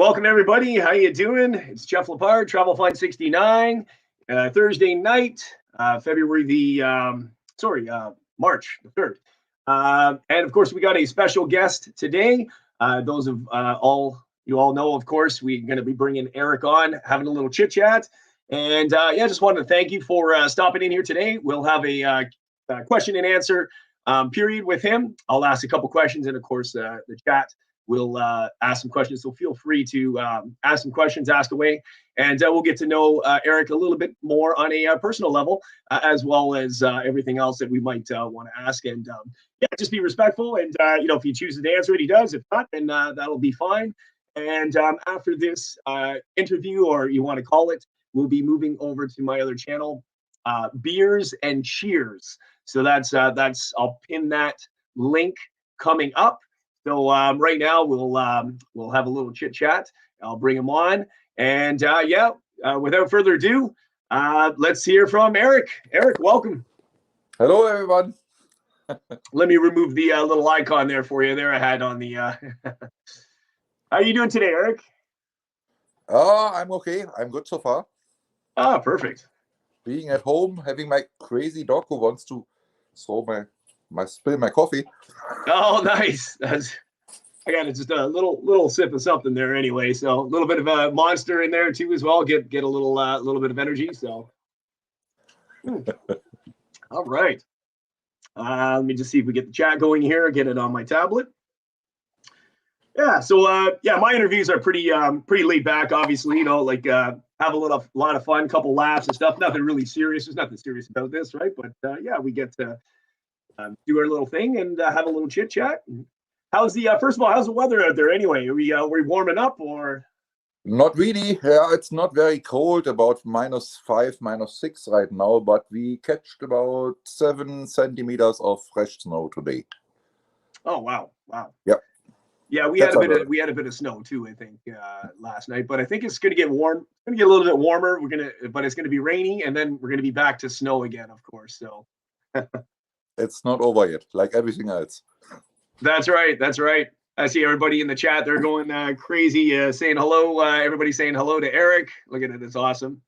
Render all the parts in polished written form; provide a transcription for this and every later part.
Welcome everybody. How you doing? It's Jeff Lepard, Travel Flight 69. Thursday night, February the March the 3rd. And of course, we got a special guest today. Those of you all know, of course, we're going to be bringing Erik on, having a little chit chat. And just wanted to thank you for stopping in here today. We'll have a question and answer period with him. I'll ask a couple questions, and of course, the chat will ask some questions. So feel free to ask some questions, ask away, and we'll get to know Erik a little bit more on a personal level, as well as everything else that we might want to ask. And just be respectful. And if he chooses to answer it, he does. If not, then that'll be fine. And after this interview, or you want to call it, we'll be moving over to my other channel, Beers and Cheers. So that's I'll pin that link coming up. So right now we'll have a little chit chat. I'll bring him on, and without further ado, let's hear from Erik. Erik, welcome. Hello, everyone. Let me remove the little icon there for you. There I had on the. How are you doing today, Erik? I'm okay. I'm good so far. Ah, perfect. Being at home, having my crazy dog who wants to throw spill my coffee. Oh, nice. I got just a little sip of something there anyway. So a little bit of a Monster in there too as well. Get a little bit of energy. So, all right. Let me just see if we get the chat going here. Get it on my tablet. Yeah. So my interviews are pretty laid back. Obviously, have a lot of fun, couple laughs and stuff. Nothing really serious. There's nothing serious about this, right? But we get to do our little thing and have a little chit chat. How's the first of all? How's the weather out there anyway? Are we warming up or? Not really. Yeah, it's not very cold. About -5, -6 right now, but we catched about 7 centimeters of fresh snow today. Oh wow! Yep. Yeah, we had a bit of snow too, I think, last night. But I think it's going to get warm. It's going to get a little bit warmer. But it's going to be rainy, and then we're going to be back to snow again, of course. So. It's not over yet, like everything else. That's right. I see everybody in the chat. They're going crazy, saying hello. Everybody saying hello to Erik. Look at it. It's awesome.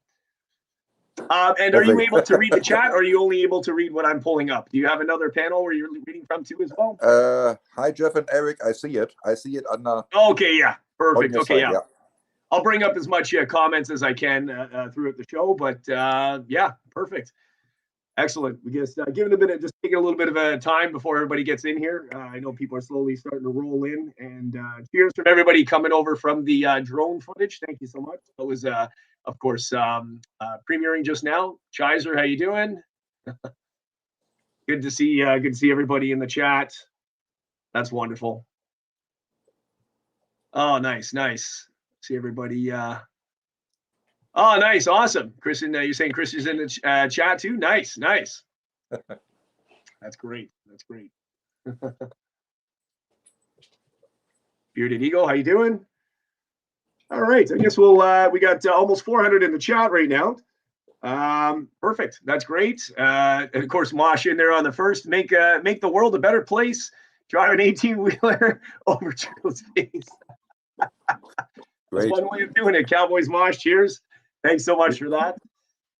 And are you able to read the chat, or are you only able to read what I'm pulling up? Do you have another panel where you're reading from too as well? Hi, Jeff and Erik. I see it on Okay, yeah. Perfect. Okay, side, yeah. I'll bring up as much comments as I can throughout the show, but perfect. Excellent. We just taking a little bit of a time before everybody gets in here. I know people are slowly starting to roll in, and cheers from everybody coming over from the drone footage. Thank you so much. That was, of course, premiering just now. Chizer, how you doing? Good to see everybody in the chat. That's wonderful. Oh, nice. See everybody. Oh, nice. Awesome. Kristen, you're saying Chris is in the chat too? Nice. That's great. Bearded Eagle, how you doing? All right. I guess we got almost 400 in the chat right now. Perfect. That's great. And of course, Mosh in there on the first. Make the world a better place. Drive an 18-wheeler over Turtle's face. That's one way of doing it. Cowboys Mosh, cheers. Thanks so much for that.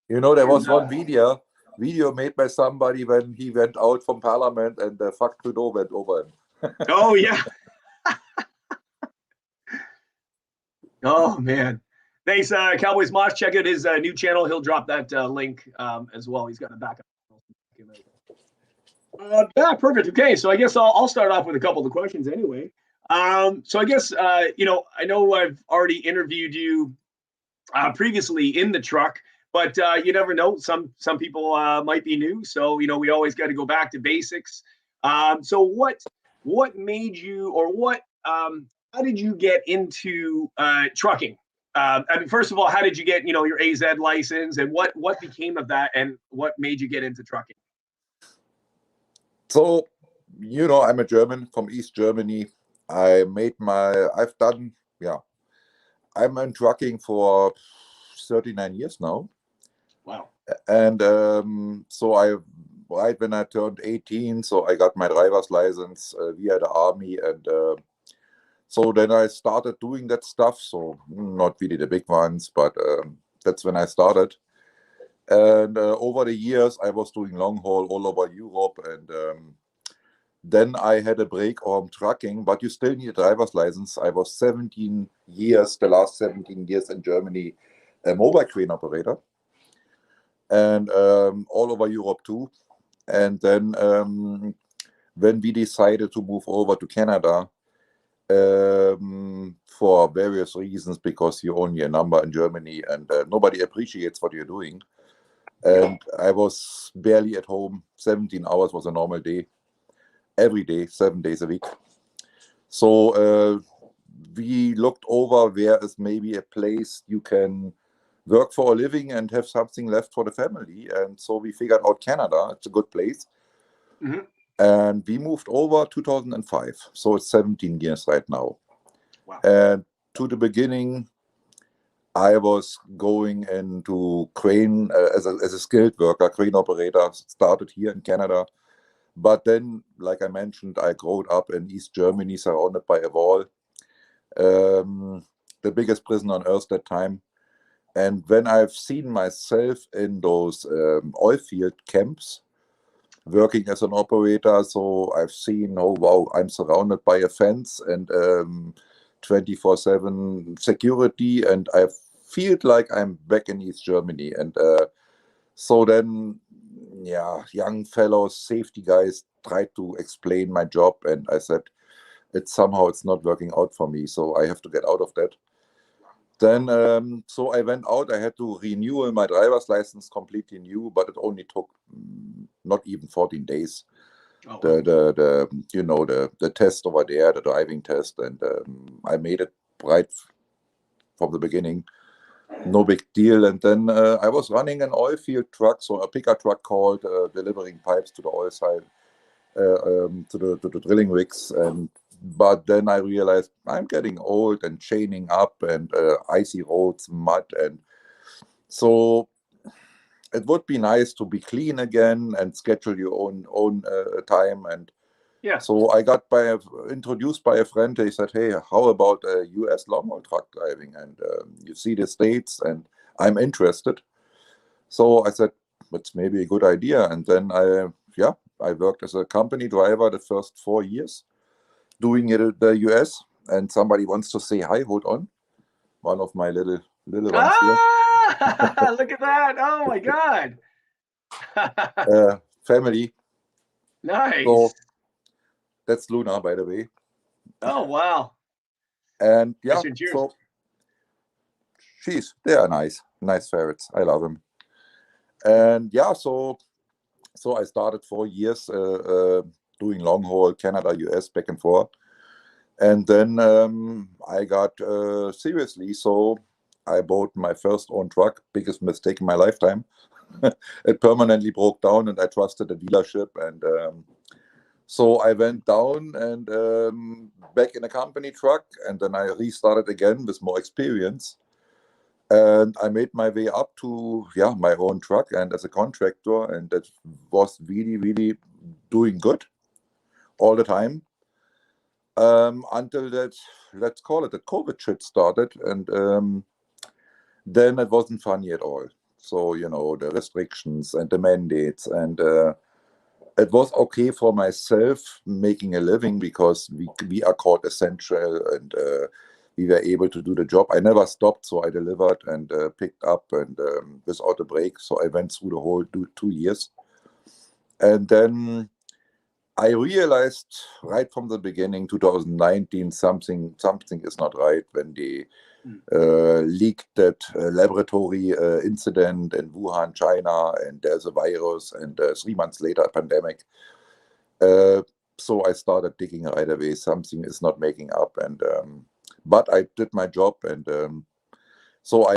There was one video made by somebody when he went out from Parliament and the fuck Trudeau went over him. Oh, yeah. Oh, man. Thanks, Cowboys Mosh. Check out his new channel. He'll drop that link as well. He's got a backup. Perfect. Okay, so I guess I'll start off with a couple of the questions anyway. So I guess, I know I've already interviewed you previously in the truck, but you never know. Some people might be new, so we always got to go back to basics. So what made you, or how did you get into trucking? I mean, first of all, how did you get your AZ license, and what became of that, and what made you get into trucking? So I'm a German from East Germany. I'm in trucking for 39 years now. Wow. And right when I turned 18, so I got my driver's license via the army, and So then I started doing that stuff. So not really the big ones, but that's when I started. And over the years, I was doing long haul all over Europe. And then I had a break on trucking, but you still need a driver's license. I was 17 years, the last 17 years in Germany, a mobile crane operator. And all over Europe too. And then when we decided to move over to Canada, for various reasons, because you're only a number in Germany and nobody appreciates what you're doing. And I was barely at home. 17 hours was a normal day, every day, 7 days a week. So we looked over where is maybe a place you can work for a living and have something left for the family. And so we figured out Canada. It's a good place. Mm-hmm. And we moved over 2005. So it's 17 years right now. Wow. And to the beginning, I was going into crane as a skilled worker, crane operator, started here in Canada. But then, like I mentioned, I grew up in East Germany, surrounded by a wall. The biggest prison on earth that time. And when I've seen myself in those oil field camps, working as an operator, so I've seen, oh wow, I'm surrounded by a fence and 24/7 security, and I feel like I'm back in East Germany. And so then, yeah, young fellows, safety guys tried to explain my job, and I said, it's not working out for me, so I have to get out of that. Then, so I went out. I had to renew my driver's license, completely new, but it only took not even 14 days. Oh, The test over there, the driving test, and I made it right from the beginning. No big deal. And then I was running an oil field truck, so a picker truck called, delivering pipes to the oil side, to the drilling rigs. But then I realized I'm getting old and chaining up and icy roads, mud. And so it would be nice to be clean again and schedule your own time. And yeah. So I got introduced by a friend. He said, hey, how about US long haul truck driving? And you see the States, and I'm interested. So I said, that's maybe a good idea. And then I worked as a company driver the first 4 years, doing it at the US. And somebody wants to say hi. Hold on. One of my little ones here. Look at that. Oh my God. Family. Nice. So that's Luna, by the way. Oh, wow. And yeah, Cheers. so they are nice ferrets. I love them. And yeah, so I started 4 years doing long haul Canada, US, back and forth. And then I got seriously, so I bought my first own truck, biggest mistake in my lifetime. It permanently broke down, and I trusted the dealership. And so I went down and back in a company truck, and then I restarted again with more experience. And I made my way up to my own truck and as a contractor, and that was really, really doing good all the time. Until that, let's call it, the COVID shit started, and then it wasn't funny at all. So, the restrictions and the mandates, and it was okay for myself making a living because we are called essential, and we were able to do the job. I never stopped, so I delivered and picked up, and without a break. So I went through the whole 2 years. And then I realized right from the beginning, 2019, something is not right when they leaked that laboratory incident in Wuhan, China, and there's a virus, and 3 months later, a pandemic. So I started digging right away. Something is not making up, and but I did my job, and so I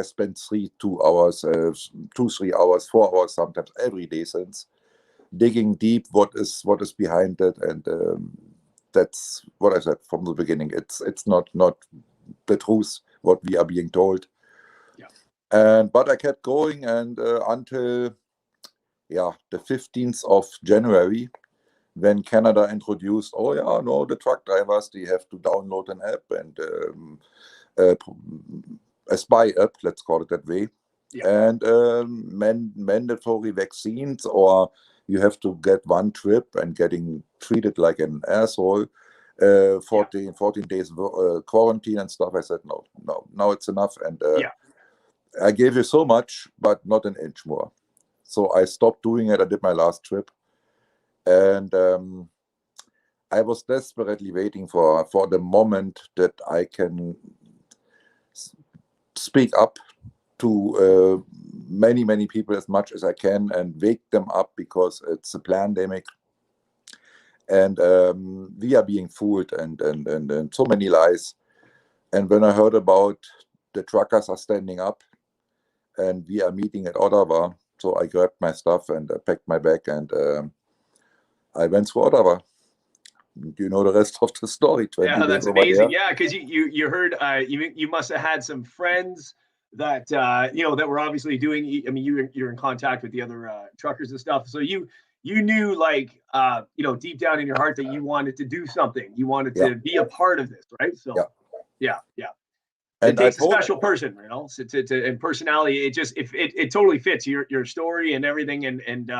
spent 3 hours, 3 hours, 4 hours, sometimes every day since, digging deep what is behind it, and that's what I said from the beginning. It's not the truth what we are being told. Yeah. But I kept going, and until the 15th of January, when Canada introduced, oh yeah, no, the truck drivers, they have to download an app and a spy app, let's call it that way, and mandatory vaccines, or you have to get one trip and getting treated like an asshole, 14 days quarantine and stuff. I said, no, now it's enough. And I gave you so much, but not an inch more. So I stopped doing it. I did my last trip. And I was desperately waiting for the moment that I can speak up to many people as much as I can and wake them up, because it's a pandemic. And we are being fooled and so many lies. And when I heard about the truckers are standing up and we are meeting at Ottawa, so I grabbed my stuff and packed my bag, and I went to Ottawa. You know the rest of the story. 20 Yeah, days that's over amazing. there. Yeah, because you heard you must have had some friends that that were obviously doing. I mean, you're in contact with the other truckers and stuff, so you knew, like, deep down in your heart that you wanted to do something. You wanted to be a part of this, right? So yeah. And it takes a special person, so and personality. It just it totally fits your story and everything, and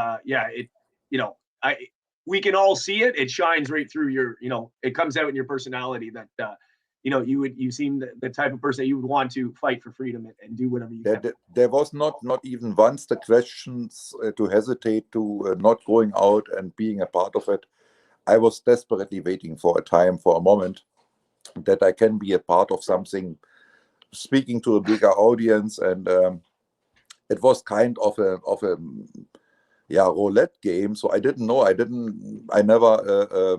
we can all see it. It shines right through your, it comes out in your personality that you seem the type of person that you would want to fight for freedom and do whatever you can. There was not even once the questions to hesitate to not going out and being a part of it. I was desperately waiting for a time, for a moment, that I can be a part of something, speaking to a bigger audience. And it was kind of a roulette game. So I didn't know. I never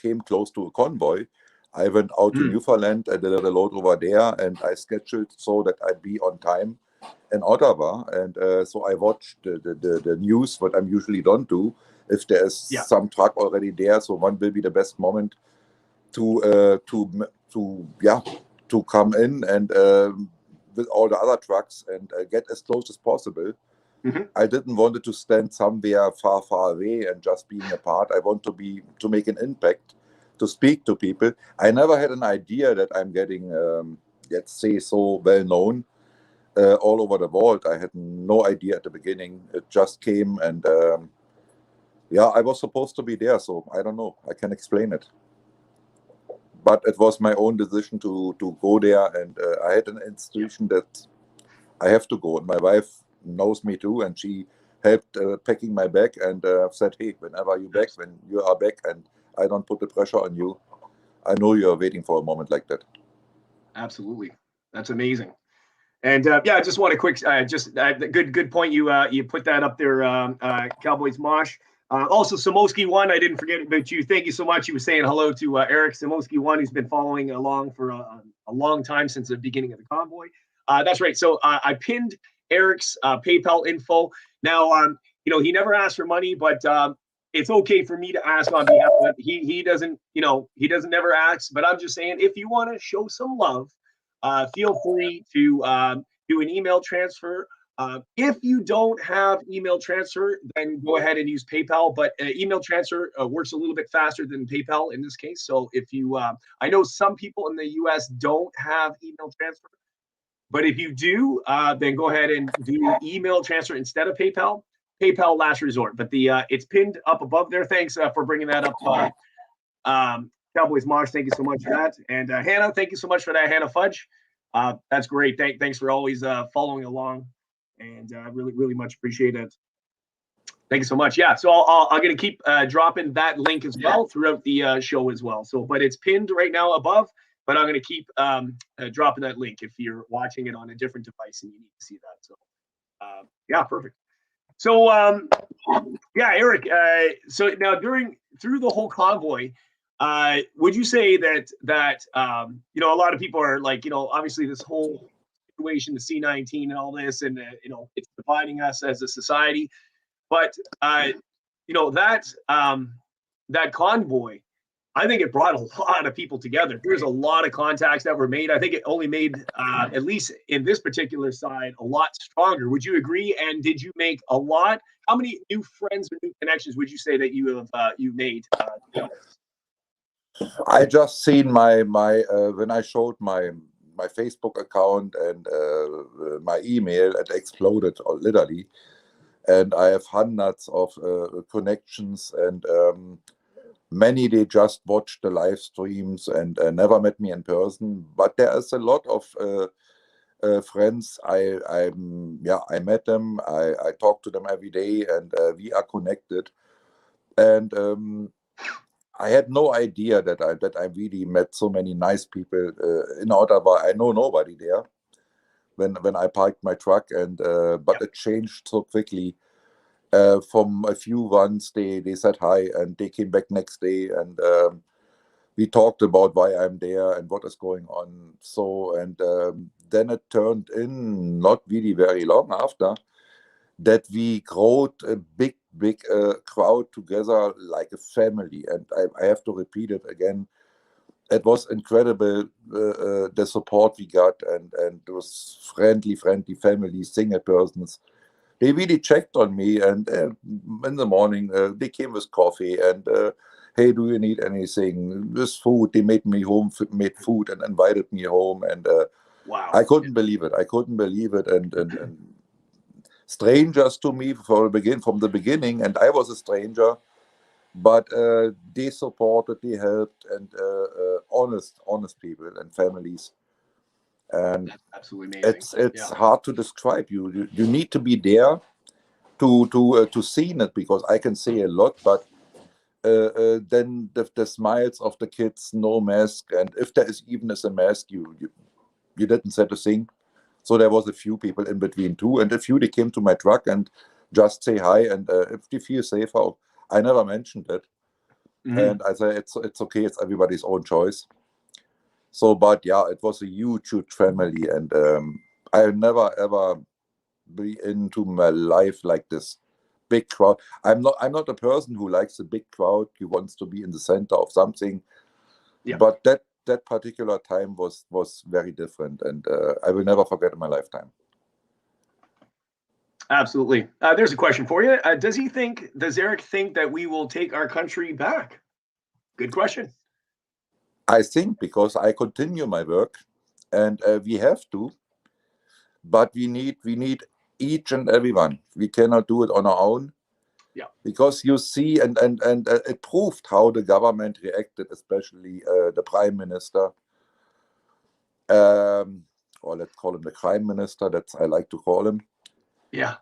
came close to a convoy. I went out to Newfoundland. I did a load over there, and I scheduled so that I'd be on time in Ottawa. And so I watched the news, what I usually don't do, if there's some truck already there. So when will be the best moment to come in and with all the other trucks and get as close as possible. I didn't want it to stand somewhere far away and just being a part. I want to make an impact, to speak to people. I never had an idea that I'm getting, let's say, so well known all over the world. I had no idea at the beginning. It just came, and I was supposed to be there. So I don't know. I can explain it. But it was my own decision to go there, and I had an institution that I have to go. And my wife knows me too, and she helped packing my bag and said, hey, whenever you're back, when you are back and I don't put the pressure on you, I know you're waiting for a moment like that. Absolutely. That's amazing. And I just want a quick, good point. You put that up there, Cowboys Mosh. Also, Samoski One, I didn't forget about you. Thank you so much. He was saying hello to Erik Samoski One, who's been following along for a long time, since the beginning of the convoy. That's right. So I pinned Erik's PayPal info. Now, he never asked for money, but it's okay for me to ask on behalf of him. He doesn't, he doesn't never ask. But I'm just saying, if you want to show some love, feel free to do an email transfer. If you don't have email transfer, then go ahead and use PayPal. But email transfer works a little bit faster than PayPal in this case. So if you, I know some people in the US don't have email transfer, but if you do, then go ahead and do email transfer instead of PayPal. PayPal last resort. But it's pinned up above there. Thanks for bringing that up. Cowboys Mosh, thank you so much for that. And Hannah, thank you so much for that, Hannah Fudge. That's great. Thanks for always following along, and really much appreciate it. Thank you so much. Yeah, so I'm going to keep dropping that link as well throughout the show as well. So, but it's pinned right now above, but I'm going to keep dropping that link if you're watching it on a different device and you need to see that. So, perfect. So, Erik. So now through the whole convoy, would you say that a lot of people are like, obviously this whole situation, the C-19 and all this, and it's dividing us as a society, but that convoy, I think it brought a lot of people together. There's a lot of contacts that were made. I think it only made, at least in this particular side, a lot stronger. Would you agree? And did you make a lot? How many new friends or new connections would you say that you have you made? I just seen my when I showed my Facebook account and my email, it exploded literally, and I have hundreds of connections, and many they just watched the live streams and never met me in person. But there is a lot of friends. I met them. I talk to them every day, and we are connected. And I had no idea that I really met so many nice people in Ottawa. I know nobody there when I parked my truck, and but it changed so quickly. From a few ones, they said hi, and they came back next day, and we talked about why I'm there and what is going on. So, and then it turned in not really very long after that we growed a big crowd together like a family. And I have to repeat it again. It was incredible, the support we got, and those friendly families, single persons. They really checked on me, and in the morning they came with coffee and hey, do you need anything? This food. They made food and invited me home, and wow, I couldn't believe it. And strangers to me from the beginning, and I was a stranger, but they supported, they helped, and honest people and families. And that's absolutely amazing. it's hard to describe. You need to be there to see it, because I can say a lot, but then the smiles of the kids, no mask, and if there is even a mask, you didn't say a thing. So there was a few people in between too, and a few they came to my truck and just say hi, and if they feel safer, I never mentioned it, and I say it's okay, it's everybody's own choice. So, but yeah, it was a huge family, and I'll never ever be into my life like this big crowd. I'm not a person who likes a big crowd. He wants to be in the center of something. But that particular time was very different, and I will never forget in my lifetime. Absolutely. There's a question for you. Does Erik think that we will take our country back? Good question. I think because I continue my work, and we have to, but we need each and everyone. We cannot do it on our own. Yeah. Because you see, and it proved how the government reacted, especially the Prime Minister, or let's call him the Crime Minister. That's I like to call him. Yeah.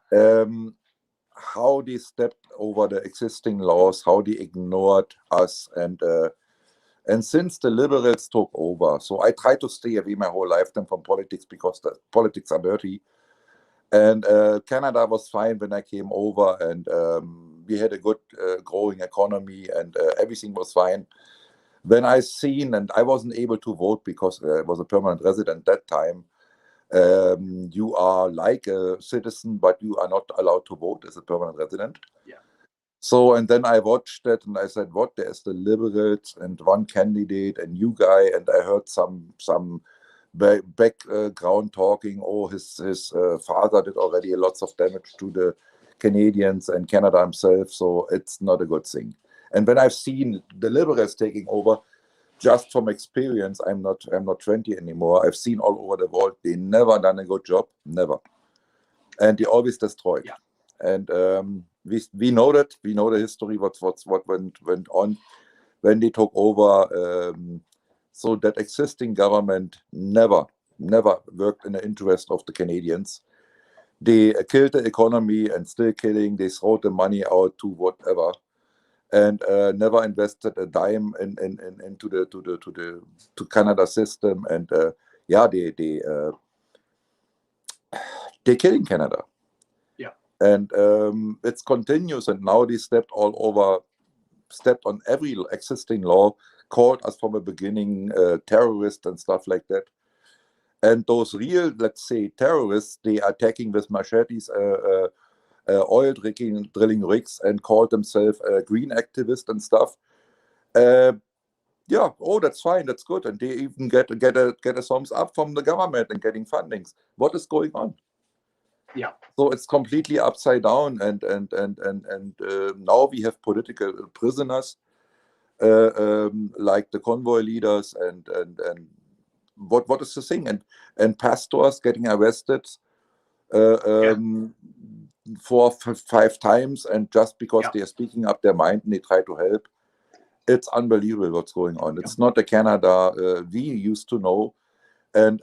How they stepped over the existing laws, how they ignored us, and since the liberals took over, so I try to stay away my whole lifetime from politics, because the politics are dirty. And Canada was fine when I came over, and we had a good growing economy, and everything was fine. When I seen, and I wasn't able to vote because I was a permanent resident that time, you are like a citizen, but you are not allowed to vote as a permanent resident. Yeah. So, and then I watched it, and I said, what, there's the liberals and one candidate, a new guy, and I heard some background talking, oh, his father did already lots of damage to the Canadians and Canada himself, so it's not a good thing. And when I've seen the liberals taking over, just from experience, I'm not 20 anymore. I've seen all over the world, they never done a good job, never, and they always destroyed. Yeah. And we know that, we know the history, what went on when they took over. So that existing government never worked in the interest of the Canadians. They killed the economy and still killing. They throw the money out to whatever, and never invested a dime into the Canada system. And they're killing Canada. Yeah. And it's continuous. And now they stepped on every existing law, called us from the beginning terrorists and stuff like that. And those real, let's say, terrorists, they are attacking with machetes, oil drilling rigs, and called themselves green activists and stuff. Yeah, oh, that's fine, that's good. And they even get a thumbs up from the government and getting fundings. What is going on? Yeah. So it's completely upside down, and now we have political prisoners, like the convoy leaders, and what is the thing? And pastors getting arrested for 5 times, and just because they are speaking up their mind and they try to help. It's unbelievable what's going on. It's not the Canada we used to know, and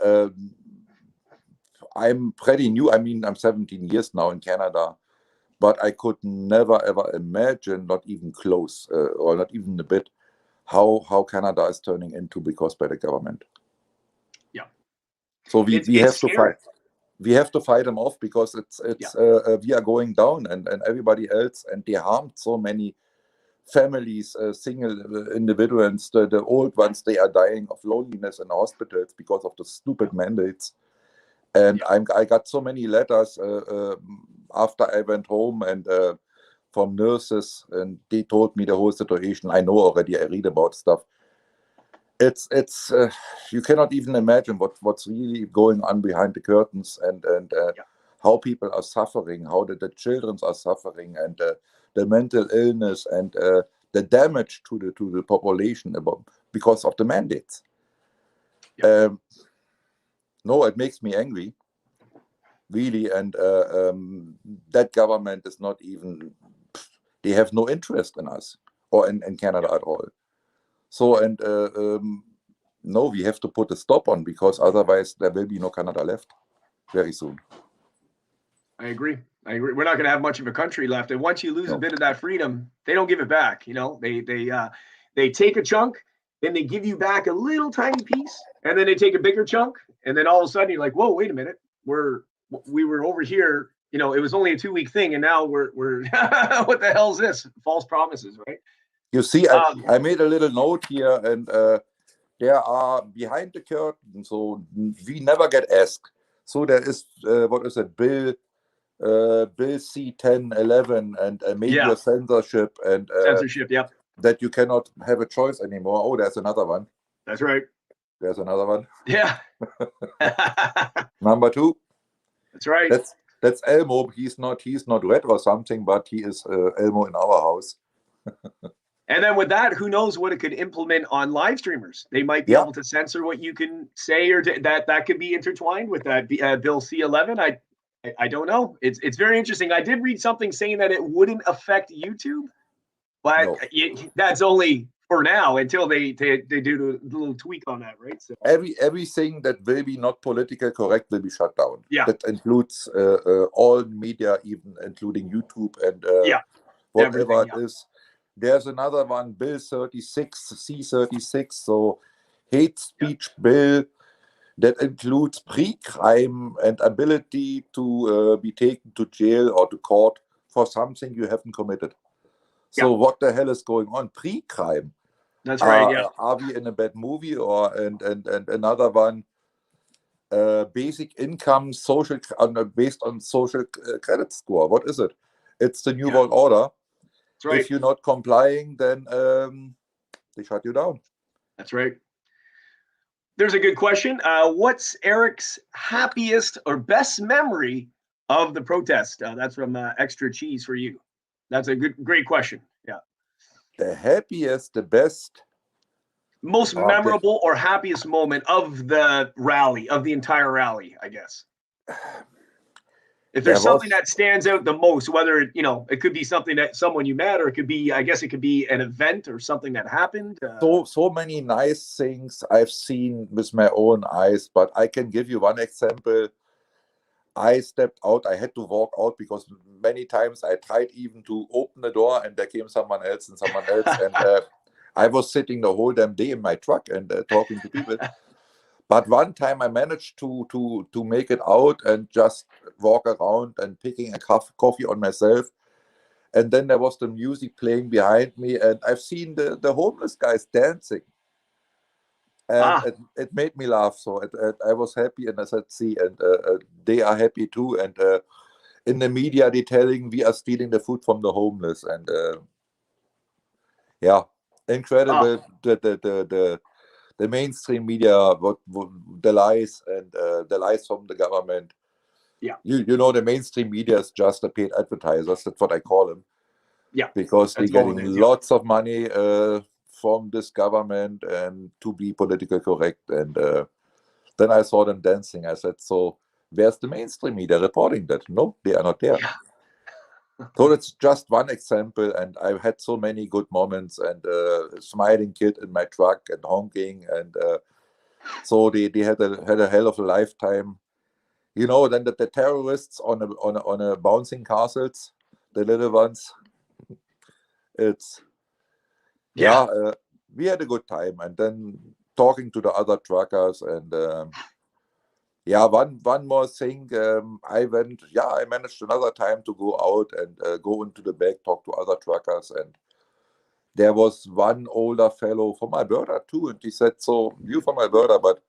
I'm pretty new. I mean, I'm 17 years now in Canada, but I could never ever imagine, not even close, or not even a bit, how Canada is turning into because by the government. Yeah. So we have to scary. fight. We have to fight them off because we are going down, and everybody else, and they harmed so many families, single individuals, the old ones, they are dying of loneliness in hospitals because of the stupid mandates. And I got so many letters after I went home, and from nurses, and they told me the whole situation. I know already, I read about stuff. It's you cannot even imagine what's really going on behind the curtains, and how people are suffering, how the children are suffering, and the mental illness, and the damage to the population because of the mandates. No, it makes me angry, really, and that government is not even, they have no interest in us or in Canada at all. So, and no, we have to put a stop on, because otherwise there will be no Canada left very soon. I agree. We're not going to have much of a country left, and once you lose a bit of that freedom, they don't give it back. You know, they take a chunk, then they give you back a little tiny piece, and then they take a bigger chunk, and then all of a sudden you're like, whoa, wait a minute, we were over here. You know, it was only a 2-week thing, and now we're what the hell is this? False promises, right? You see, I made a little note here, and there are behind the curtain, so we never get asked. So there is what is it, Bill C-1011, and major censorship, and censorship. Yep. That you cannot have a choice anymore. Oh, there's another one. That's right. There's another one. Yeah. Number 2. That's right. That's Elmo. He's not red or something, but he is Elmo in our house. And then with that, who knows what it could implement on live streamers? They might be able to censor what you can say, or that could be intertwined with that Bill C-11. I don't know. It's very interesting. I did read something saying that it wouldn't affect YouTube, but that's only for now until they do the little tweak on that, right? So everything that will be not political correct will be shut down. Yeah, that includes all media, even including YouTube and whatever it is. There's another one, Bill 36, C-36, so hate speech bill that includes pre-crime and ability to be taken to jail or to court for something you haven't committed. So what the hell is going on? Pre-crime. That's right. Yeah. Are we in a bad movie? Or and another one, basic income, social based on social credit score. What is it? It's the New World Order. That's right. If you're not complying, then they shut you down. That's right. There's a good question. What's Erik's happiest or best memory of the protest? That's from Extra Cheese for you. That's a great question. Yeah. The happiest, the best, most memorable or happiest moment of the rally, of the entire rally, I guess. If there's something that stands out the most, whether it could be something that someone you met, or it could be, I guess it could be an event or something that happened. So many nice things I've seen with my own eyes, but I can give you one example. I stepped out. I had to walk out because many times I tried even to open the door, and there came someone else, and I was sitting the whole damn day in my truck and talking to people. But one time I managed to make it out and just walk around and picking a coffee on myself. And then there was the music playing behind me, and I've seen the homeless guys dancing. And it made me laugh. So I was happy, and I said, see, and they are happy too. And in the media, they're telling we are stealing the food from the homeless. And incredible. The mainstream media, what the lies and the lies from the government. Yeah. You know, the mainstream media is just a paid advertisers. That's what I call them. Yeah. Because they're That's all it getting is, yeah. lots of money from this government and to be politically correct. And then I saw them dancing. I said, so where's the mainstream media reporting that? No, they are not there. Yeah. So that's just one example. And I've had so many good moments and smiling kid in my truck and honking. And so they had a hell of a lifetime. You know, then the terrorists on a bouncing castles, the little ones. It's we had a good time, and then talking to the other truckers, and one more thing. I managed another time to go out and go into the back, talk to other truckers, and there was one older fellow from Alberta too, and he said, "So you from Alberta, but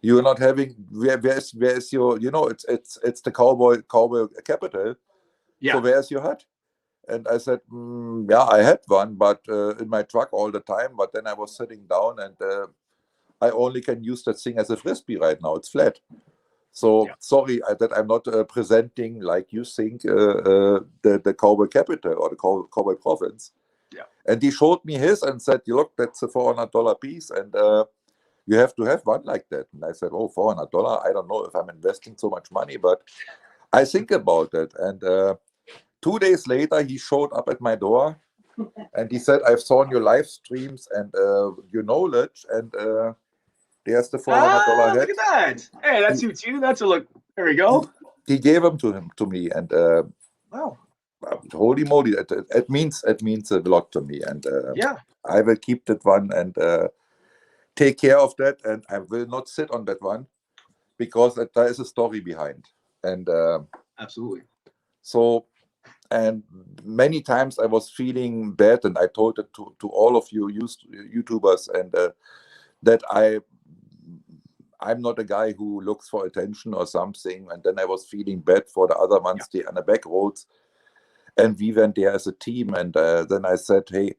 you're not having where's your, you know, it's the cowboy capital. Yeah. So where's your hut?" And I said, yeah, I had one, but in my truck all the time. But then I was sitting down, and I only can use that thing as a frisbee right now. It's flat. So sorry that I'm not presenting like you think the cowboy capital or the cowboy province. Yeah. And he showed me his and said, "Look, that's a $400 piece, and you have to have one like that." And I said, "Oh, $400? I don't know if I'm investing so much money, but I think about it." And 2 days later, he showed up at my door, and he said, "I've seen your live streams and your knowledge, and there's the $400 hat." Look at that! Hey, that suits you. That's a look. There we go. He gave them to me, and wow, holy moly, it means a lot to me, and I will keep that one and take care of that, and I will not sit on that one because there is a story behind, and absolutely. So. And many times I was feeling bad, and I told it to all of you YouTubers, and that I'm not a guy who looks for attention or something. And then I was feeling bad for the other ones, they on the back roads, and we went there as a team. And then I said, "Hey,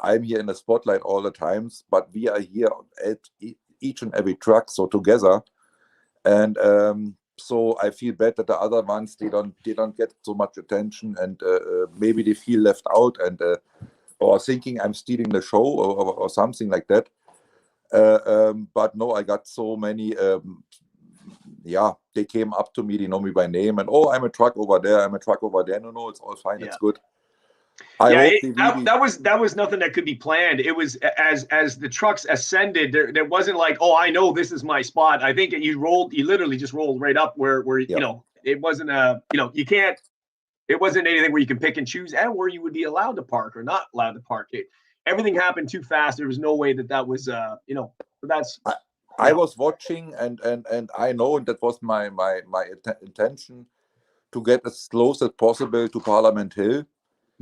I'm here in the spotlight all the times, but we are here at each and every truck, so together." And so I feel bad that the other ones they don't get so much attention, and maybe they feel left out, and or thinking I'm stealing the show or something like that. But no, I got so many. They came up to me, they know me by name, and "Oh, I'm a truck over there. I'm a truck over there." No, it's all fine. It's good. That was nothing that could be planned. It was as the trucks ascended, there wasn't like, "Oh, I know this is my spot." I think you literally just rolled right up where you know, it wasn't it wasn't anything where you can pick and choose and where you would be allowed to park or not allowed to park. Everything happened too fast. There was no way that was that's. I was watching, and I know, and that was my intention to get as close as possible to Parliament Hill.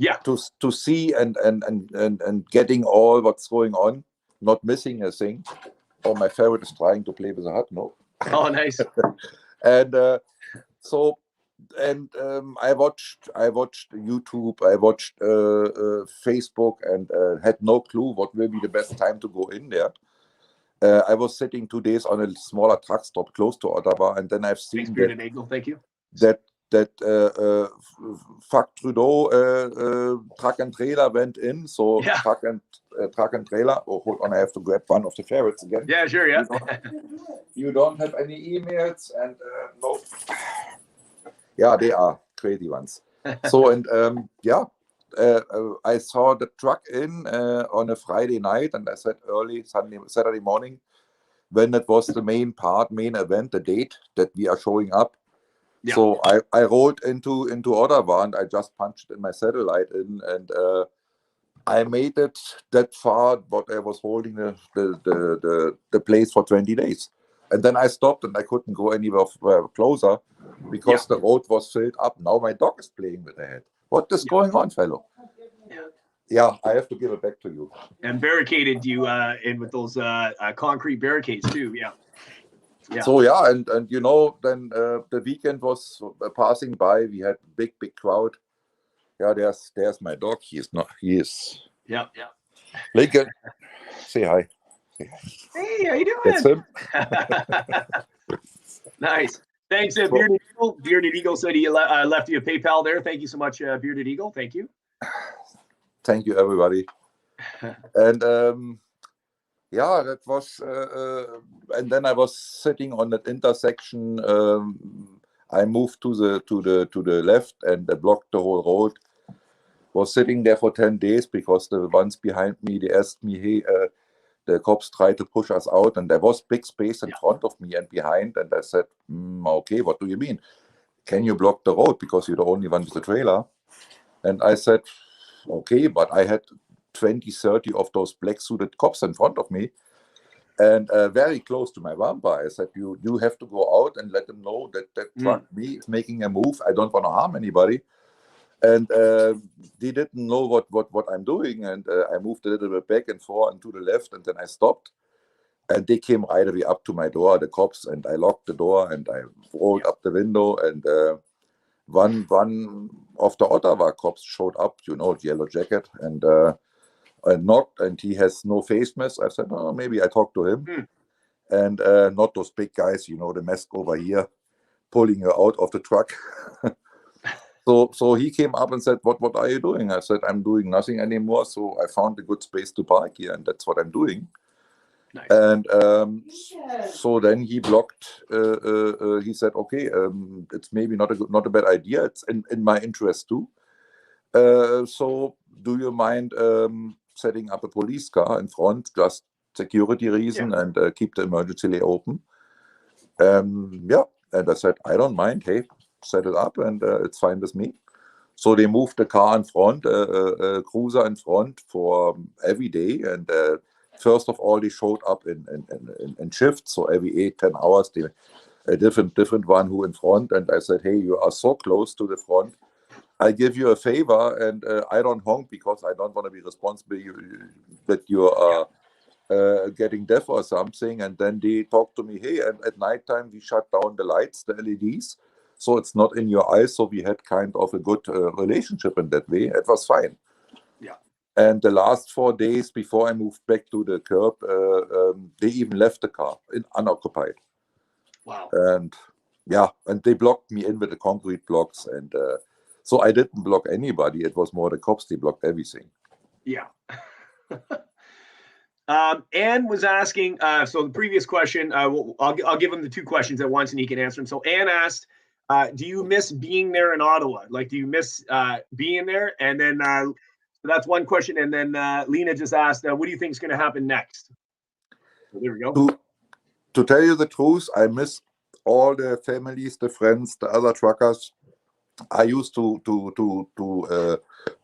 Yeah. To see and getting all what's going on, not missing a thing. Oh, my favorite is trying to play with a hut. No. Oh, nice. And I watched YouTube, I watched Facebook, and had no clue what will be the best time to go in there. I was sitting 2 days on a smaller truck stop close to Ottawa, and then I've seen Thank you. that fuck Trudeau truck and trailer went in. So truck and trailer. Oh, hold on, I have to grab one of the ferrets again. Yeah, sure, yeah. You don't have any emails, and no. Yeah, they are crazy ones. So, and I saw the truck in on a Friday night, and I said early Saturday morning, when it was the main event, the date that we are showing up. Yeah. So I rolled into Ottawa, and I just punched in my satellite in, and I made it that far, but I was holding the place for 20 days. And then I stopped, and I couldn't go anywhere closer because the road was filled up. Now my dog is playing with the head. What is going on, fellow? Yeah, I have to give it back to you. And barricaded you in with those concrete barricades too. Yeah. Yeah. So and you know, then the weekend was passing by. We had big crowd. Yeah, there's my dog. He is Yeah. Lincoln, say hi. Hey, how you doing? That's him. Nice. Thanks, Bearded Eagle. Bearded Eagle said he left you a PayPal there. Thank you so much, Bearded Eagle. Thank you. Thank you, everybody. And yeah, that was. And then I was sitting on that intersection. I moved to the left and blocked the whole road. Was sitting there for 10 days because the ones behind me, they asked me, hey, the cops tried to push us out, and there was big space in front of me and behind. And I said, okay, what do you mean? Can you block the road because you're the only one with the trailer? And I said, okay, but I had 20, 30 of those black suited cops in front of me and very close to my bumper. I said, you have to go out and let them know that truck me is making a move. I don't want to harm anybody. And they didn't know what I'm doing. And I moved a little bit back and forth and to the left, and then I stopped. And they came right away up to my door, the cops, and I locked the door and I rolled up the window. And one of the Ottawa cops showed up, the yellow jacket, and I knocked, and he has no face mask. I said, oh, maybe I talk to him. And not those big guys, the mask over here, pulling you out of the truck. So he came up and said, what are you doing? I said, I'm doing nothing anymore. So I found a good space to park here, and that's what I'm doing. Nice. And so then he blocked. He said, okay, it's maybe not a bad idea. It's in my interest too. So do you mind setting up a police car in front, just security reason, and keep the emergency lane open? Yeah. And I said, I don't mind. Hey, set it up, and it's fine with me. So they moved the car in front, cruiser in front for every day. And first of all, they showed up in shifts. So every 8-10 hours, a different one who in front. And I said, hey, you are so close to the front. I give you a favor, and I don't honk because I don't want to be responsible that you are getting deaf or something. And then they talked to me, hey, and at nighttime we shut down the lights, the LEDs, so it's not in your eyes. So we had kind of a good relationship in that way. It was fine. Yeah. And the last 4 days before I moved back to the curb, they even left the car unoccupied. Wow. And yeah, and they blocked me in with the concrete blocks. And so I didn't block anybody. It was more the cops. They blocked everything. Yeah. Anne was asking, so the previous question, I'll give him the two questions at once and he can answer them. So Anne asked, do you miss being there in Ottawa? Like, do you miss being there? And then so that's one question. And then Lena just asked, what do you think is going to happen next? So there we go. To tell you the truth, I miss all the families, the friends, the other truckers. I used to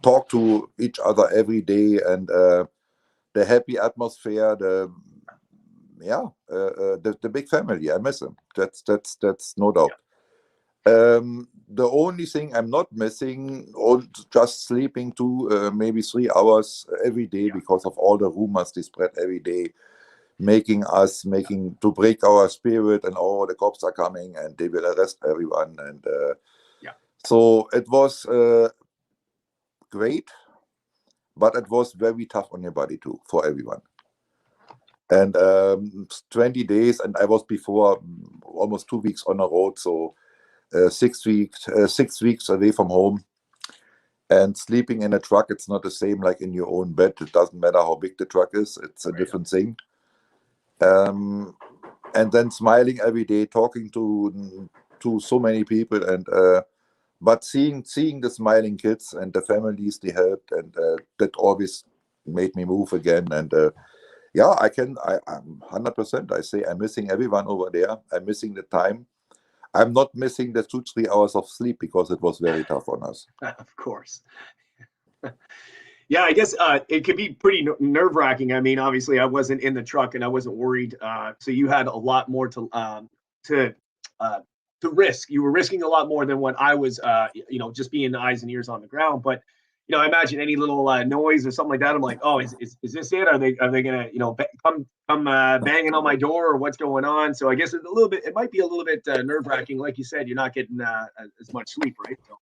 talk to each other every day, and the happy atmosphere, the big family. I miss them. That's no doubt. The only thing I'm not missing, or just sleeping 2, maybe 3 hours every day because of all the rumors they spread every day, making to break our spirit, and the cops are coming and they will arrest everyone. And so it was great, but it was very tough on your body too, for everyone. And 20 days, and I was before almost 2 weeks on the road, so 6 weeks away from home, and sleeping in a truck. It's not the same like in your own bed. It doesn't matter how big the truck is. It's a different thing. And then smiling every day, talking to so many people, and but seeing the smiling kids and the families they helped, and that always made me move again. And I'm 100%. I say I'm missing everyone over there. I'm missing the time. I'm not missing the 2-3 hours of sleep because it was very tough on us. Of course. Yeah, I guess it could be pretty nerve-wracking. I mean, obviously, I wasn't in the truck and I wasn't worried. So you had a lot more to risk. You were risking a lot more than what I was, just being the eyes and ears on the ground. But I imagine any little noise or something like that, I'm like, oh, is this it? Are they gonna come banging on my door, or what's going on? So I guess it might be a little bit nerve-wracking. Like you said, you're not getting as much sleep, right? So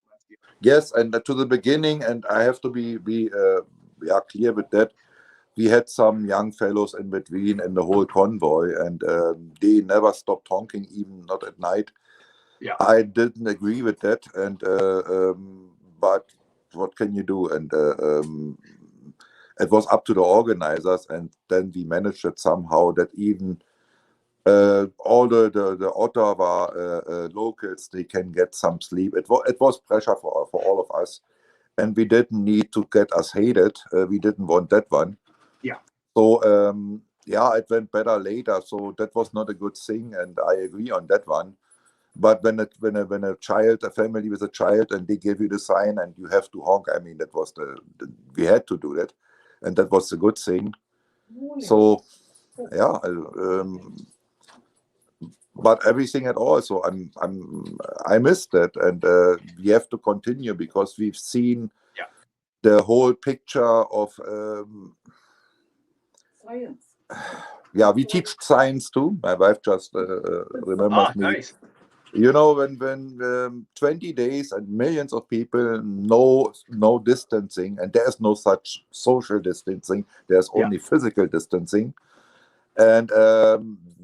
yes, and to the beginning, and I have to be clear with that. We had some young fellows in between in the whole convoy, and they never stopped honking, even not at night. Yeah. I didn't agree with that, and but what can you do? And it was up to the organizers, and then we managed it somehow that even all the Ottawa locals, they can get some sleep. It was pressure for all of us, and we didn't need to get us hated. We didn't want that one. Yeah. So it went better later. So that was not a good thing, and I agree on that one. But when a child, a family with a child, and they give you the sign and you have to honk, I mean, that was we had to do that, and that was a good thing. So yeah, but everything at all. So I missed that, and we have to continue because we've seen the whole picture of. Science. Yeah, we teach science too. My wife just remembers me. Nice. You know, when 20 days and millions of people no distancing, and there's no such social distancing. There's only physical distancing, and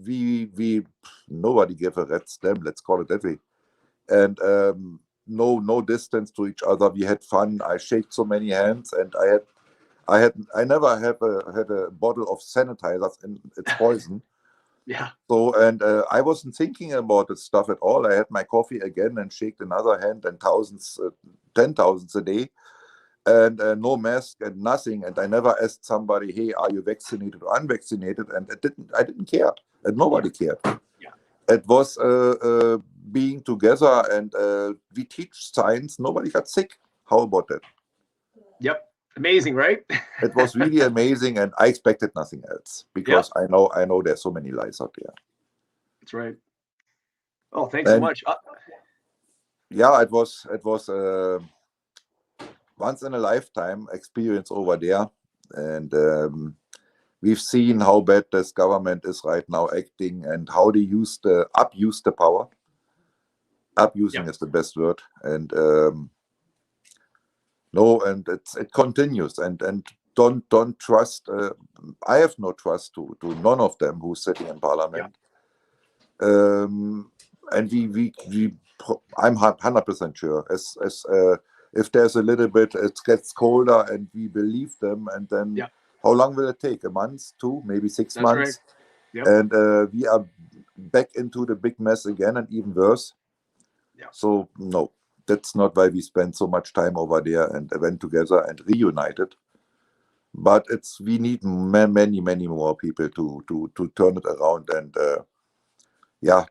we nobody gave a rat's stem. Let's call it that way. And no distance to each other. We had fun. I shaked so many hands, and I never had a bottle of sanitizers, and it's poison. Yeah. So, and I wasn't thinking about this stuff at all. I had my coffee again and shaked another hand, and thousands, 10,000s a day, and no mask and nothing. And I never asked somebody, "Hey, are you vaccinated or unvaccinated?" And I didn't care, and nobody cared. Yeah. It was being together, and we teach science. Nobody got sick. How about that? Yep. Amazing, right? It was really amazing, and I expected nothing else because I know there's so many lies out there. That's right. Oh, thanks so much. Yeah, it was once in a lifetime experience over there, and we've seen how bad this government is right now acting and how they abuse the power. Abusing is the best word, and no, and it continues, and don't trust. I have no trust to none of them who's sitting in parliament. And I'm 100% sure. As if there's a little bit, it gets colder, and we believe them, and then how long will it take? A month, 2, maybe 6 months, right. And we are back into the big mess again, and even worse. So no. That's not why we spent so much time over there and went together and reunited. But we need many more people to turn it around and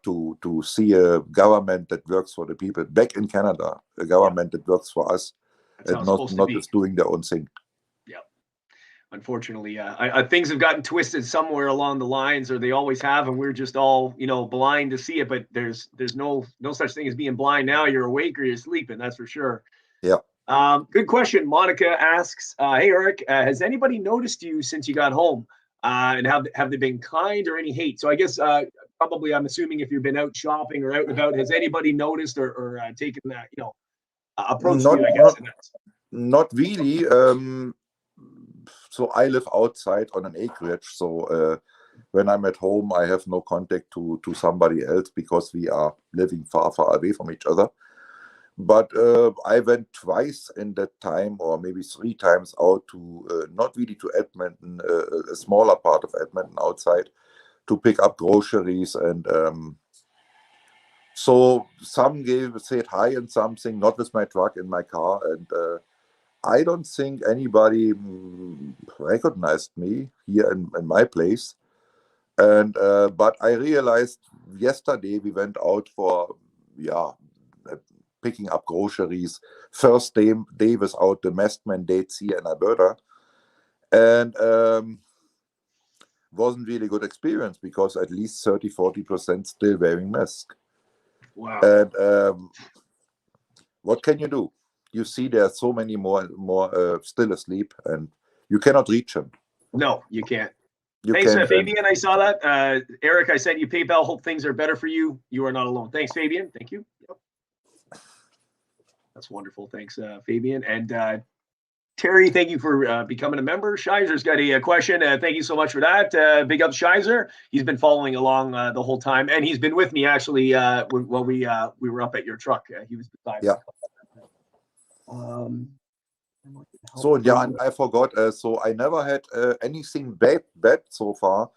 to see a government that works for the people back in Canada, a government that works for us, and not just doing their own thing. Unfortunately, things have gotten twisted somewhere along the lines, or they always have, and we're just all, blind to see it. But there's no such thing as being blind now. You're awake or you're sleeping. That's for sure. Yeah. Good question. Monica asks, "Hey Erik, has anybody noticed you since you got home? And have they been kind or any hate?" So I guess probably I'm assuming if you've been out shopping or out and about, has anybody noticed or taken that approach to you? I guess not really. So I live outside on an acreage. So when I'm at home, I have no contact to somebody else because we are living far away from each other. But I went twice in that time, or maybe 3 times out to, not really to Edmonton, a smaller part of Edmonton outside, to pick up groceries. And so some said hi and something, not with my truck, in my car. And I don't think anybody recognized me here in my place. And but I realized yesterday we went out for picking up groceries. First day without the mask mandates here in Alberta, and wasn't really good experience because at least 30-40% still wearing masks. Wow. And what can you do? You see, there are so many more still asleep, and you cannot reach them. No, you can't. Thanks, Fabian. I saw that. Erik, I sent you PayPal. Hope things are better for you. You are not alone. Thanks, Fabian. Thank you. Yep. That's wonderful. Thanks, Fabian. And Terry, thank you for becoming a member. Scheiser's got a question. Thank you so much for that. Big up Scheiser. He's been following along the whole time, and he's been with me actually while we were up at your truck. He was beside me. So yeah, and I forgot. So I never had anything bad so far.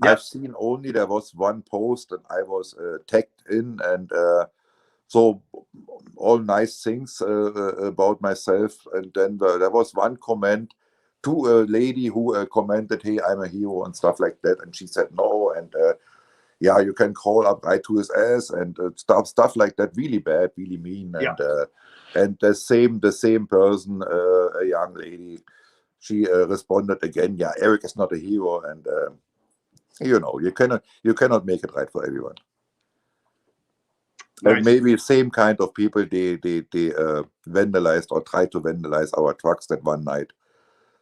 Yep. I've seen only there was one post and I was tagged in, and so all nice things about myself. And then there was one comment to a lady who commented, "Hey, I'm a hero," and stuff like that. And she said no, and yeah, you can crawl up right to his ass and stuff like that. Really bad, really mean. And the same person, a young lady, she responded again, "Yeah, Erik is not a hero," and you know, you cannot make it right for everyone. Nice. And maybe same kind of people, they vandalized or tried to vandalize our trucks that one night.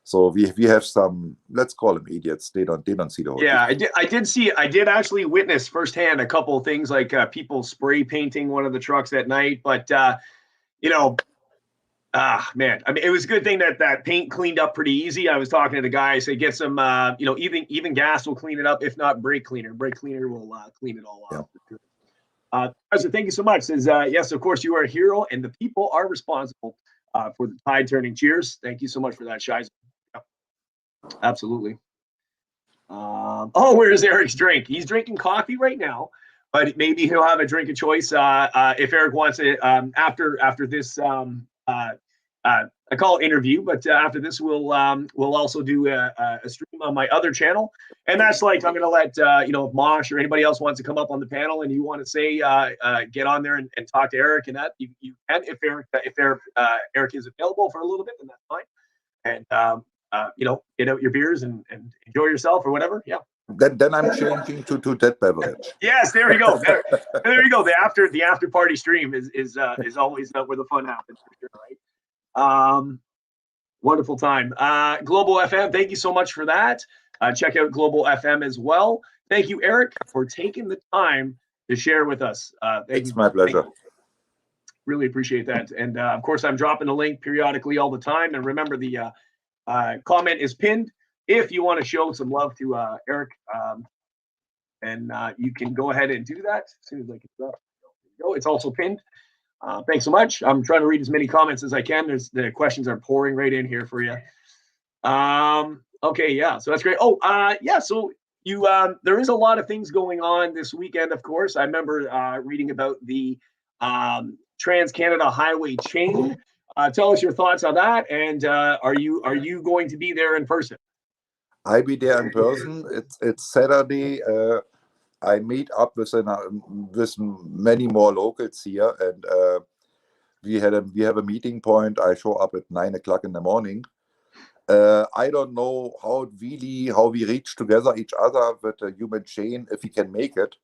So we have some, let's call them idiots. They don't see the whole thing. I did actually witness firsthand a couple of things, like people spray painting one of the trucks at night. But you know, man, I mean, it was a good thing that paint cleaned up pretty easy. I was talking to the guy, say get some, you know, even gas will clean it up. If not, brake cleaner will clean it all up. So thank you so much. Says yes, of course you are a hero, and the people are responsible for the tide turning. Cheers. Thank you so much for that, Shiza. Yep. Absolutely. Oh, where's Erik's drink? He's drinking coffee right now, but maybe he'll have a drink of choice if Erik wants it after this. I call it interview, but after this, we'll also do a stream on my other channel, and that's like I'm going to let you know, if Mosh or anybody else wants to come up on the panel and you want to say get on there and talk to Erik, and that you can if Erik is available for a little bit, then that's fine, and you know, get out your beers and enjoy yourself or whatever. Yeah. Then I'm changing to that beverage. Yes, there we go. There you go. The after party stream is always where the fun happens, for sure, right? Wonderful time. Global FM, thank you so much for that. Check out Global FM as well. Thank you, Erik, for taking the time to share with us. It's my pleasure. Really appreciate that. And of course, I'm dropping a link periodically all the time. And remember, the comment is pinned if you want to show some love to Erik. And you can go ahead and do that as soon as I can drop. It's also pinned. Thanks so much. I'm trying to read as many comments as I can. The questions are pouring right in here for you. Okay, yeah, so that's great. Oh, yeah, so you there is a lot of things going on this weekend, of course. I remember reading about the Trans-Canada Highway chain. Tell us your thoughts on that, and are you going to be there in person? I'll be there in person. It's Saturday. I meet up with many more locals here, and we have a meeting point. I show up at 9 o'clock in the morning. I don't know how we reach together each other with a human chain if we can make it,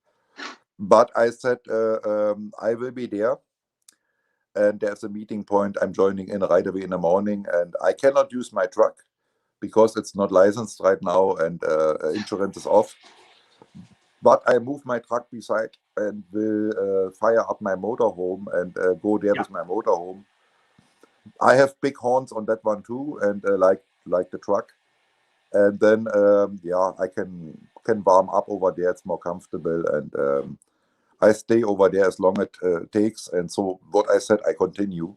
but I said I will be there, and there's a meeting point. I'm joining in right away in the morning, and I cannot use my truck because it's not licensed right now, and insurance is off. But I move my truck beside and will fire up my motorhome and go there with my motorhome. I have big horns on that one too, and like the truck. And then I can warm up over there. It's more comfortable, and I stay over there as long as it takes. And so what I said, I continue.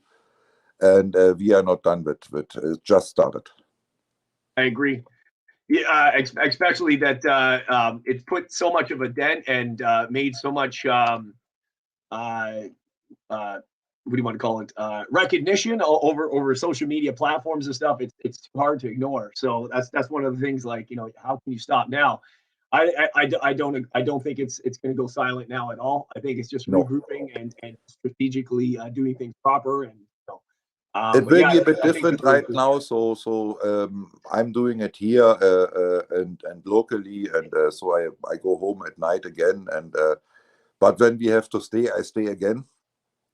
And we are not done with it. Just started. I agree. Yeah, especially that it's put so much of a dent and made so much what do you want to call it? Recognition over social media platforms and stuff. It's too hard to ignore. So that's one of the things. Like, you know, how can you stop now? I don't think it's going to go silent now at all. I think it's just regrouping and strategically doing things proper. And it will be a bit different right now. So I'm doing it here and locally, and so I go home at night again. And but when we have to stay, I stay again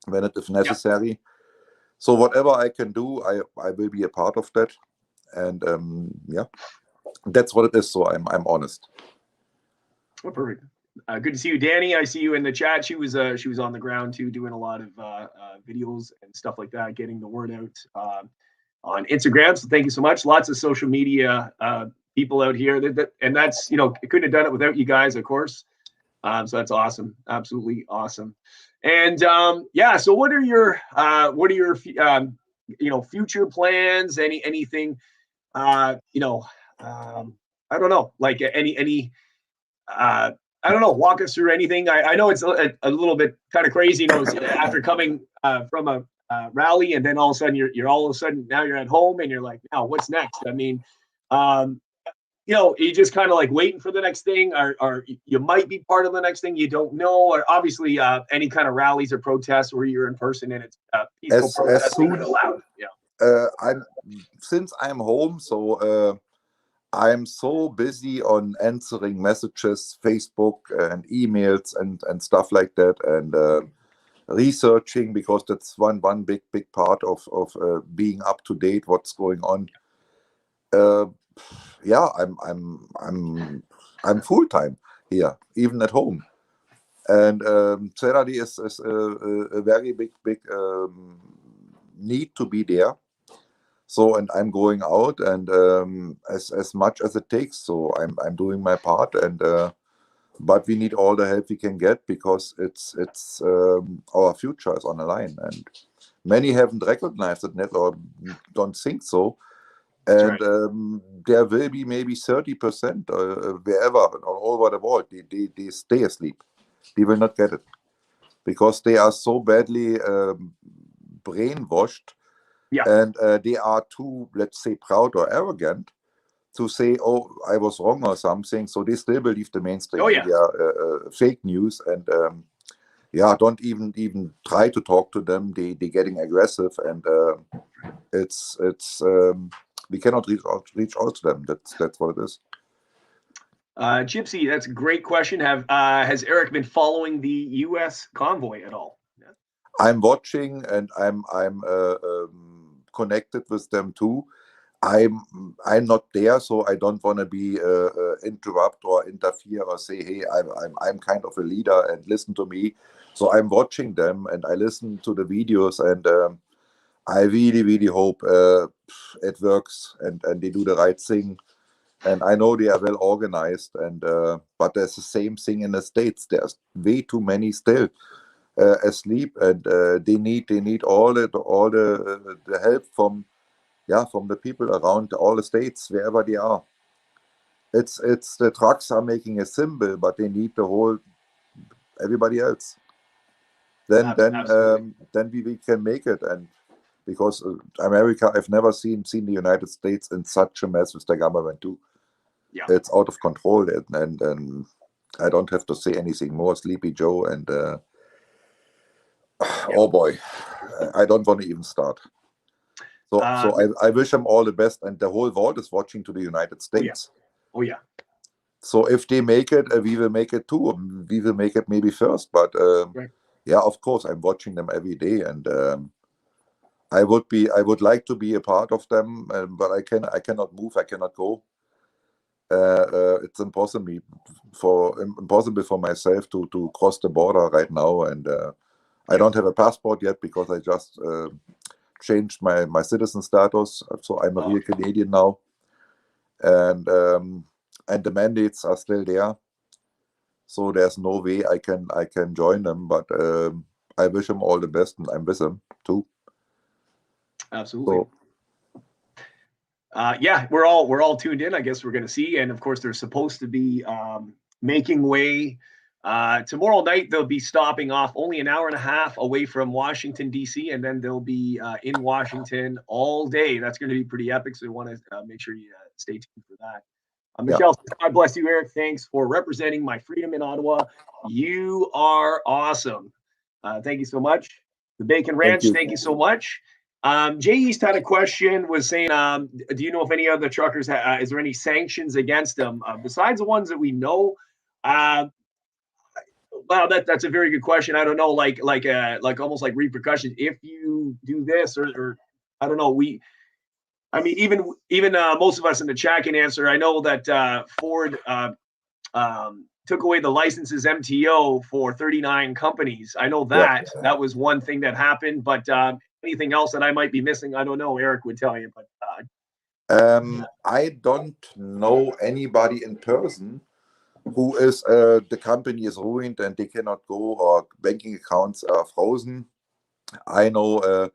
when it is necessary. Yeah. So whatever I can do, I will be a part of that. And yeah, that's what it is. So I'm honest. Oh, perfect. Good to see you, Danny. I see you in the chat. She was on the ground too, doing a lot of videos and stuff like that, getting the word out. on Instagram. So thank you so much. Lots of social media people out here, and that's, you know, couldn't have done it without you guys, of course. So that's awesome, absolutely awesome. And yeah, so what are your you know, future plans? Anything? You know, I don't know, like any I don't know, walk us through anything. I know it's a little bit kind of crazy, you know, after coming from a rally, and then all of a sudden you're all of a sudden now you're at home and you're like, now what's next? I mean, you know, you just kind of like waiting for the next thing, or you might be part of the next thing, you don't know. Or obviously any kind of rallies or protests where you're in person and it's peaceful protesting allowed. Yeah. Since I'm home, so I'm so busy on answering messages, Facebook and emails and stuff like that, and researching, because that's one big part of being up to date what's going on. Yeah, I'm full time here, even at home, and Saturday is a very big need to be there. So, and I'm going out, and as much as it takes. So I'm doing my part, and but we need all the help we can get, because it's our future is on the line, and many haven't recognized it yet or don't think so. And there will be maybe 30% wherever all over the world, they stay asleep. They will not get it, because they are so badly brainwashed. Yeah. And they are too, let's say, proud or arrogant to say, oh, I was wrong or something. So they still believe the mainstream media fake news, and yeah, don't even try to talk to them. They're getting aggressive, and it's we cannot reach out to them. That's what it is. Gypsy, that's a great question. Has Erik been following the U.S. convoy at all? Yeah. I'm watching, and I'm connected with them too. I'm not there, so I don't want to be interrupt or interfere or say, hey, I'm kind of a leader and listen to me. So I'm watching them, and I listen to the videos, and I really hope it works, and they do the right thing. And I know they are well organized, and but there's the same thing in the States. There's way too many still asleep, and they need all the help from the people around all the states, wherever they are. It's the trucks are making a symbol, but they need the whole everybody else. Then we can make it. And because America, I've never seen the United States in such a mess with the government too. Yeah, it's out of control, and I don't have to say anything more. Sleepy Joe, and oh boy, I don't want to even start. So I wish them all the best, and the whole world is watching to the United States. Oh yeah. So if they make it, we will make it too. We will make it maybe first, but yeah, of course, I'm watching them every day, and I would like to be a part of them, but I cannot move. I cannot go. It's impossible for myself to cross the border right now, and I don't have a passport yet, because I just changed my citizen status, so I'm a real Canadian now, and the mandates are still there, so there's no way I can join them, but I wish them all the best, and I'm with them too. Absolutely. So, yeah, we're all tuned in. I guess we're going to see, and of course they're supposed to be making way. Tomorrow night they'll be stopping off only an hour and a half away from Washington D.C., and then they'll be in Washington all day. That's going to be pretty epic. So we want to make sure you stay tuned for that. Michelle, God bless you, Erik. Thanks for representing my freedom in Ottawa. You are awesome. Thank you so much. The Bacon Ranch. Thank you so much. Jay East had a question, was saying, do you know if any other truckers, is there any sanctions against them besides the ones that we know? Wow, that's a very good question. I don't know, like almost like repercussions if you do this, or I don't know. I mean, even most of us in the chat can answer. I know that Ford took away the licenses MTO for 39 companies. I know that was one thing that happened, but anything else that I might be missing, I don't know. Erik would tell you, but I don't know anybody in person who is the company is ruined and they cannot go, or banking accounts are frozen. I know I'm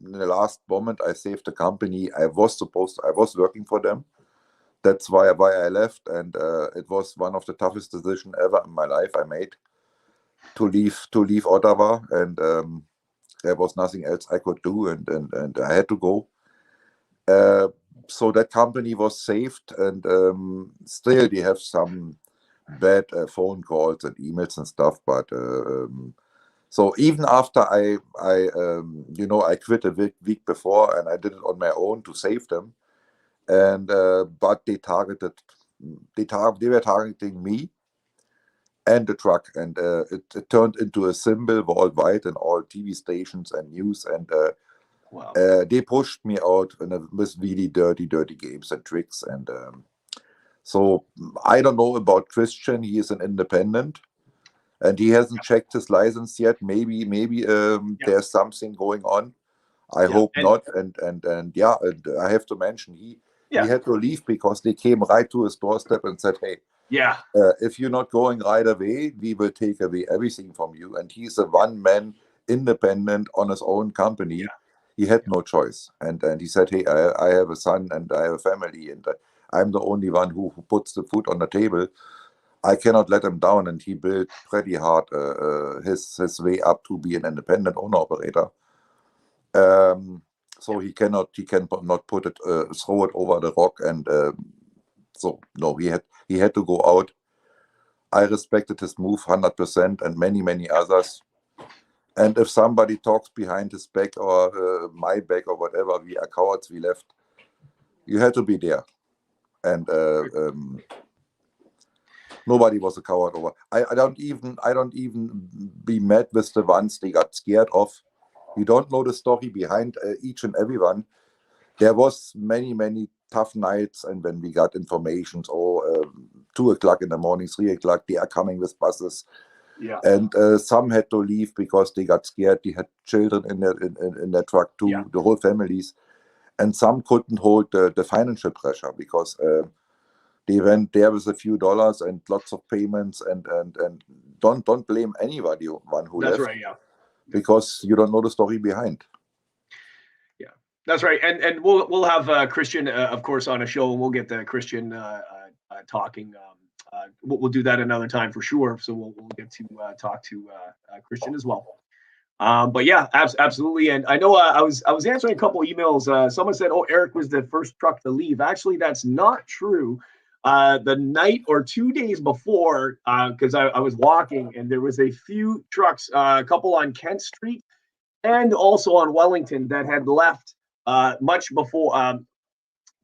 in the last moment I saved the company. I was working for them. That's why I left, and it was one of the toughest decisions ever in my life I made to leave Ottawa, and there was nothing else I could do, and I had to go. So that company was saved, and still they have some bad phone calls and emails and stuff. But so even after I quit a week before, and I did it on my own to save them, and but they were targeting me and the truck, and it turned into a symbol worldwide in all TV stations and news, and wow. They pushed me out with really dirty games and tricks, and so I don't know about Christian. He is an independent, and he hasn't checked his license yet. Maybe there's something going on. I hope not. And I have to mention he had to leave because they came right to his doorstep and said, "Hey, if you're not going right away, we will take away everything from you." And he's a one-man independent on his own company. Yeah. He had no choice, and he said, "Hey, I have a son and I have a family, and I'm the only one who puts the food on the table. I cannot let him down." And he built pretty hard his way up to be an independent owner operator. So he cannot put it throw it over the rock, and so no, he had to go out. I respected his move 100%, and many others. And if somebody talks behind his back or my back or whatever, we are cowards, we left. You had to be there. And nobody was a coward over. I don't even be mad with the ones they got scared of. You don't know the story behind each and every one. There was many tough nights, and when we got information, 2 o'clock in the morning, 3 o'clock, they are coming with buses. Yeah. And some had to leave because they got scared. They had children in their truck too, the whole families. And some couldn't hold the financial pressure because they went there with a few dollars and lots of payments, and don't blame anybody one who That's left. right, yeah. Because you don't know the story behind. Yeah, that's right. And we'll have Christian, of course, on a show, and we'll get the Christian talking. We'll do that another time for sure. So we'll get to talk to Christian as well. But yeah, absolutely. And I know I was answering a couple emails. Someone said, "Oh, Erik was the first truck to leave." Actually, that's not true. The night or 2 days before, because I was walking, and there was a few trucks, a couple on Kent Street and also on Wellington, that had left much before,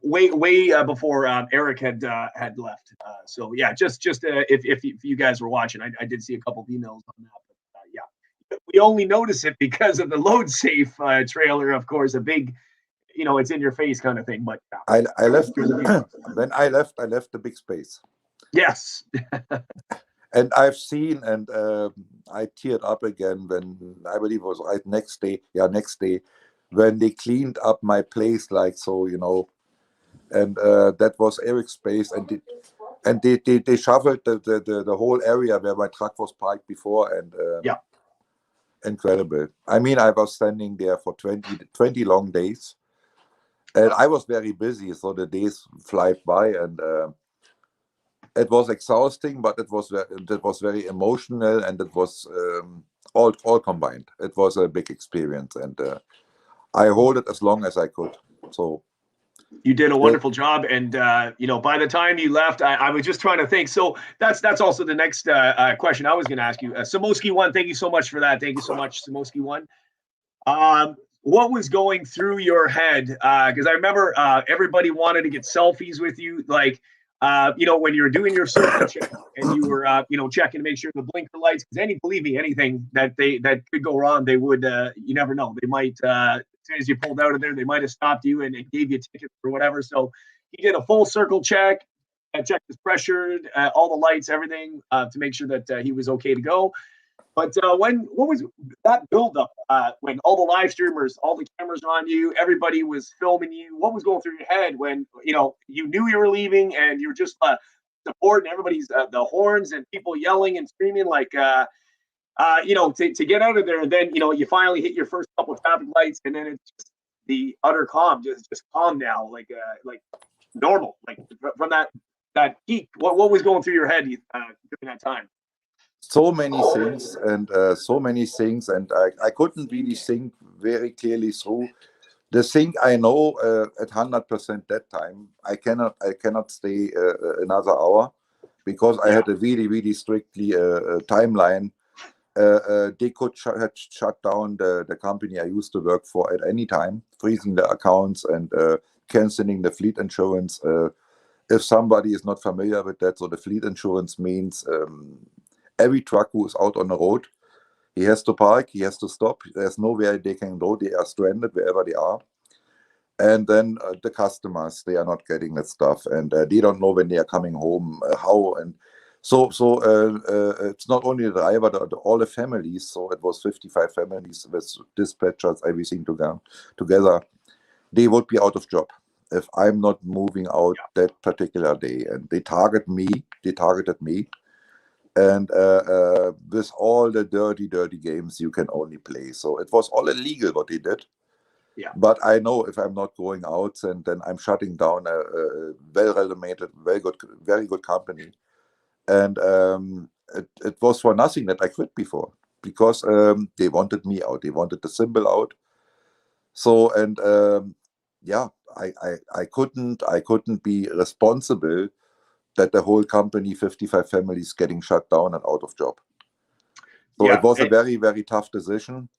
way before Erik had left. So yeah, just if you guys were watching, I did see a couple of emails on that. But yeah, we only notice it because of the load safe trailer, of course, a big, it's in your face kind of thing. But I left when I left the big space. Yes. And I've seen, and I teared up again when I believe it was next day, when they cleaned up my place, like so, and that was Erik's space, and they shoveled the whole area where my truck was parked before, and incredible. I mean, I was standing there for 20 long days, and I was very busy, so the days fly by, and it was exhausting, but it was very emotional, and it was all combined. It was a big experience, and I hold it as long as I could. So you did a wonderful job, and by the time you left, I was just trying to think. So that's also the next question I was going to ask you. Samoski 1, thank you so much for that. Thank you so much, Samoski 1. What was going through your head? Because I remember everybody wanted to get selfies with you, like when you were doing your circle check and you were checking to make sure the blinker lights. Because believe me, anything that could go wrong, they would. You never know. They might. As soon as you pulled out of there, they might have stopped you and gave you tickets or whatever. So he did a full circle check, checked his pressure, all the lights, everything, to make sure that he was okay to go. But what was that buildup? When all the live streamers, all the cameras are on you, everybody was filming you. What was going through your head when you knew you were leaving and you were just supporting everybody's the horns and people yelling and screaming like to get out of there, and then you finally hit your first couple of traffic lights, and then it's just the utter calm, just calm now, like normal, like from that peak. What was going through your head during that time? So many things and I couldn't really think very clearly through. The thing I know at 100% that time, I cannot stay another hour because I had a really strictly timeline. They could shut down the company I used to work for at any time, freezing the accounts and canceling the fleet insurance. If somebody is not familiar with that, so the fleet insurance means every truck who is out on the road, he has to park, he has to stop. There's nowhere they can go. They are stranded wherever they are. And then the customers, they are not getting that stuff, and they don't know when they are coming home, how. And so it's not only the driver, all the families. So it was 55 families with dispatchers, everything together. They would be out of job if I'm not moving out that particular day. And they targeted me. And with all the dirty games you can only play. So it was all illegal what they did. Yeah. But I know if I'm not going out, and then I'm shutting down a well-renowned, very good company. And it was for nothing that I quit before, because they wanted me out. They wanted the symbol out. So, and I couldn't be responsible that the whole company, 55 families, getting shut down and out of job. So it was a very tough decision.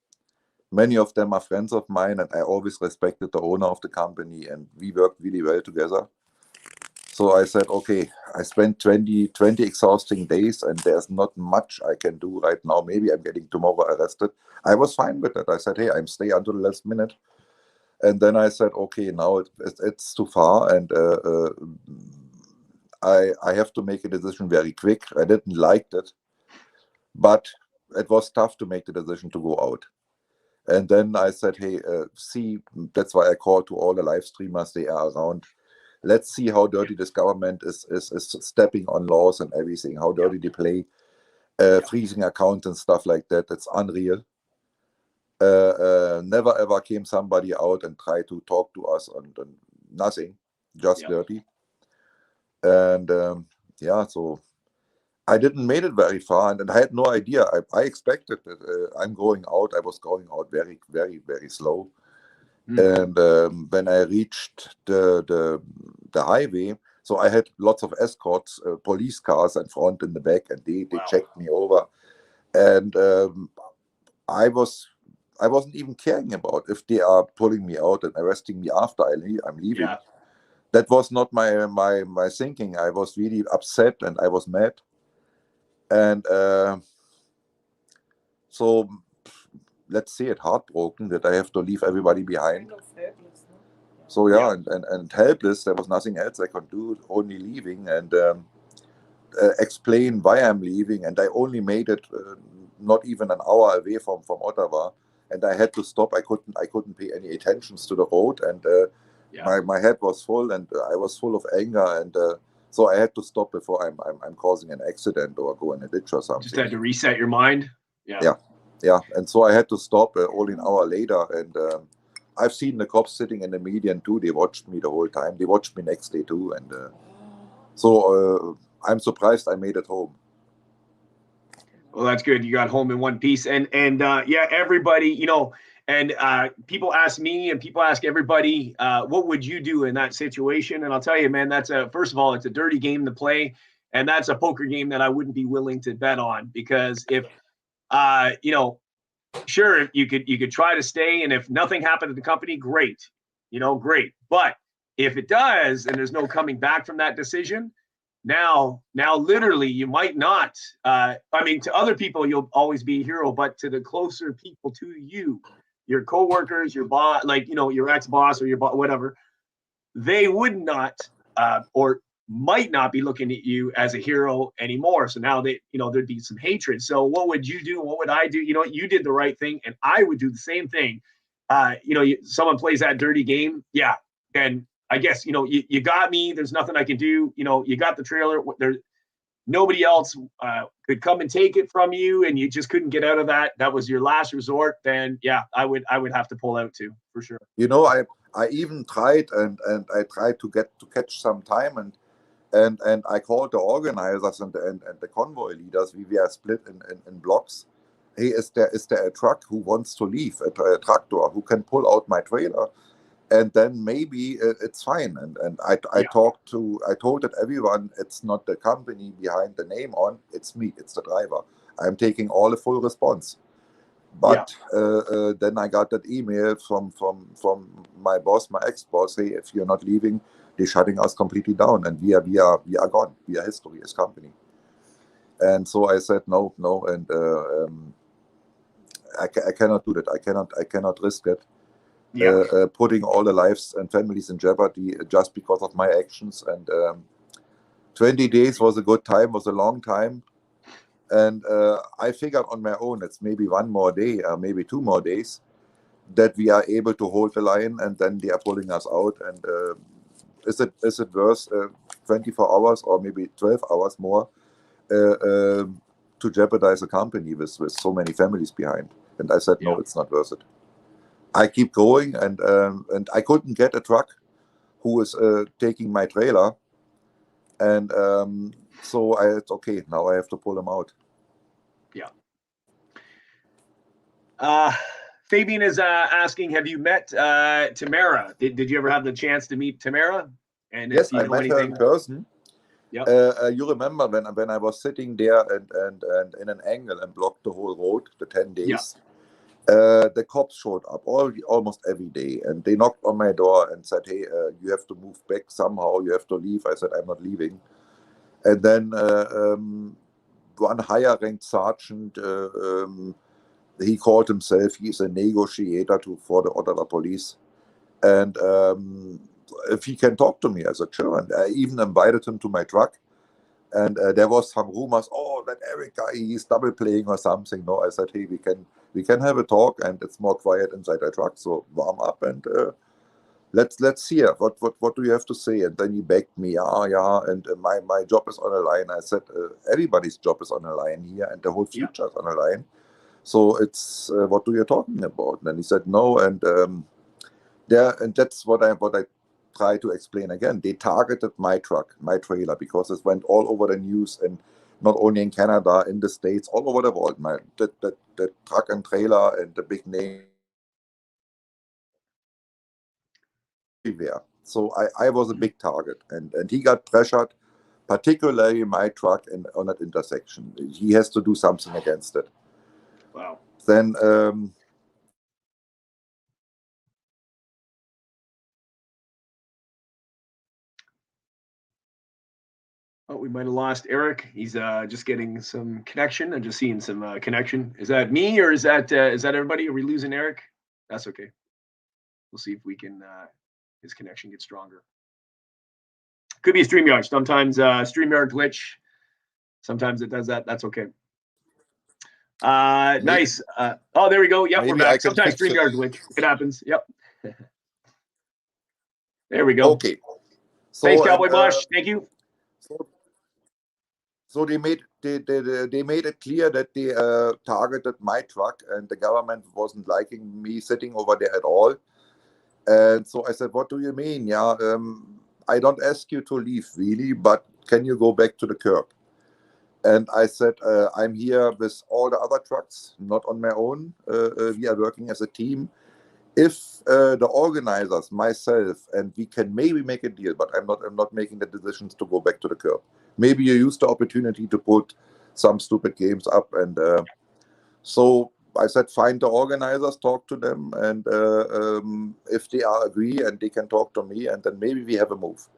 Many of them are friends of mine, and I always respected the owner of the company, and we worked really well together. So I said, okay, I spent 20 exhausting days, and there's not much I can do right now. Maybe I'm getting tomorrow arrested. I was fine with that. I said, hey, I'm stay until the last minute. And then I said, okay, now it's too far, and I have to make a decision very quick. I didn't like it, but it was tough to make the decision to go out. And then I said, hey, that's why I called to all the live streamers, they are around. Let's see how dirty this government is stepping on laws and everything, how dirty they play, freezing accounts and stuff like that. It's unreal. Never ever came somebody out and tried to talk to us, and nothing, just dirty. And so I didn't make it very far, and I had no idea. I expected that I'm going out. I was going out very slow. And when I reached the highway, so I had lots of escorts, police cars in front and the back, and they checked me over. And I wasn't even caring about if they are pulling me out and arresting me after I'm leaving. Yeah. That was not my thinking. I was really upset and I was mad. And so let's say it, heartbroken that I have to leave everybody behind. So and helpless. There was nothing else I could do, only leaving and explain why I'm leaving. And I only made it not even an hour away from Ottawa, and I had to stop. I couldn't pay any attentions to the road, and my head was full, and I was full of anger, and so I had to stop before I'm causing an accident or go in a ditch or something. Just had to reset your mind. Yeah. And so I had to stop only an hour later, and I've seen the cops sitting in the median too. They watched me the whole time. They watched me next day too, and so I'm surprised I made it home. Well, that's good. You got home in one piece, and everybody, and people ask me, and people ask everybody, what would you do in that situation? And I'll tell you, man, first of all, it's a dirty game to play, and that's a poker game that I wouldn't be willing to bet on, because if sure, you could try to stay, and if nothing happened to the company, great, great. But if it does, and there's no coming back from that decision, now literally you might not. To other people you'll always be a hero, but to the closer people to you, your coworkers, your boss, your ex-boss or your boss, whatever, they would not, or might not be looking at you as a hero anymore. So now they, there'd be some hatred. So what would you do? What would I do? You did the right thing, and I would do the same thing. Someone plays that dirty game, yeah, and I guess you got me. There's nothing I can do. You got the trailer. There's nobody else could come and take it from you, and you just couldn't get out of that. That was your last resort. Then yeah, I would have to pull out too, for sure. I even tried and I tried to catch some time and I called the organizers and the convoy leaders. We are split in blocks. Hey, is there a truck who wants to leave, a tractor who can pull out my trailer, and then maybe it's fine. And I told that everyone, it's not the company behind the name on, it's me, it's the driver. I'm taking all the full response. But then I got that email from my boss, my ex-boss. Hey, if you're not leaving, they're shutting us completely down, and we are gone. We are history as company. And so I said no, and I cannot do that. I cannot risk it. Putting all the lives and families in jeopardy just because of my actions. And 20 days was a good time, was a long time. And I figured on my own, it's maybe one more day, maybe 2 more days, that we are able to hold the line, and then they are pulling us out. And is it worth 24 hours or maybe 12 hours more to jeopardize a company with so many families behind? And I said, no, it's not worth it. I keep going, and I couldn't get a truck who was taking my trailer, and so I said, okay, now I have to pull them out. Fabian is asking, have you met Tamara? Did you ever have the chance to meet Tamara? And yes, I met her in person. Yep. You remember when I was sitting there and in an angle and blocked the whole road, the 10 days? The cops showed up almost every day, and they knocked on my door and said, hey, you have to move back somehow, you have to leave. I said, I'm not leaving. And then one higher ranked sergeant, he called himself, he's a negotiator for the Ottawa police. And if he can talk to me, I said, sure. And I even invited him to my truck. And there was some rumors, that Erik guy, he's double playing or something. No, I said, hey, we can have a talk, and it's more quiet inside the truck. So warm up and let's hear what do you have to say. And then he begged me, and my job is on the line. I said, everybody's job is on the line here, and the whole future is on the line. So it's what are you talking about? And then he said no, and that's what I try to explain again. They targeted my truck, my trailer, because it went all over the news, and not only in Canada, in the States, all over the world. The truck and trailer and the big name everywhere. So I was a big target, and he got pressured, particularly my truck on that intersection. He has to do something against it. Wow. Then we might have lost Erik. He's just getting some connection. I'm just seeing some connection. Is that me, or is that everybody? Are we losing Erik? That's okay. We'll see if we can his connection gets stronger. Could be a StreamYard. Sometimes StreamYard glitch. Sometimes it does that. That's okay. Nice. There we go. Yep, we're back. Sometimes StreamYard glitch. It happens. Yep. There we go. Okay. So, thanks, Cowboy Bosch. Thank you. So they made it clear that they targeted my truck, and the government wasn't liking me sitting over there at all. And so I said, what do you mean? I don't ask you to leave, really, but can you go back to the curb? And I said, I'm here with all the other trucks, not on my own. We are working as a team. If the organizers, myself, and we can maybe make a deal, but I'm not making the decisions to go back to the curb. Maybe you use the opportunity to put some stupid games up. And so I said, find the organizers, talk to them, and if they agree and they can talk to me, and then maybe we have a move.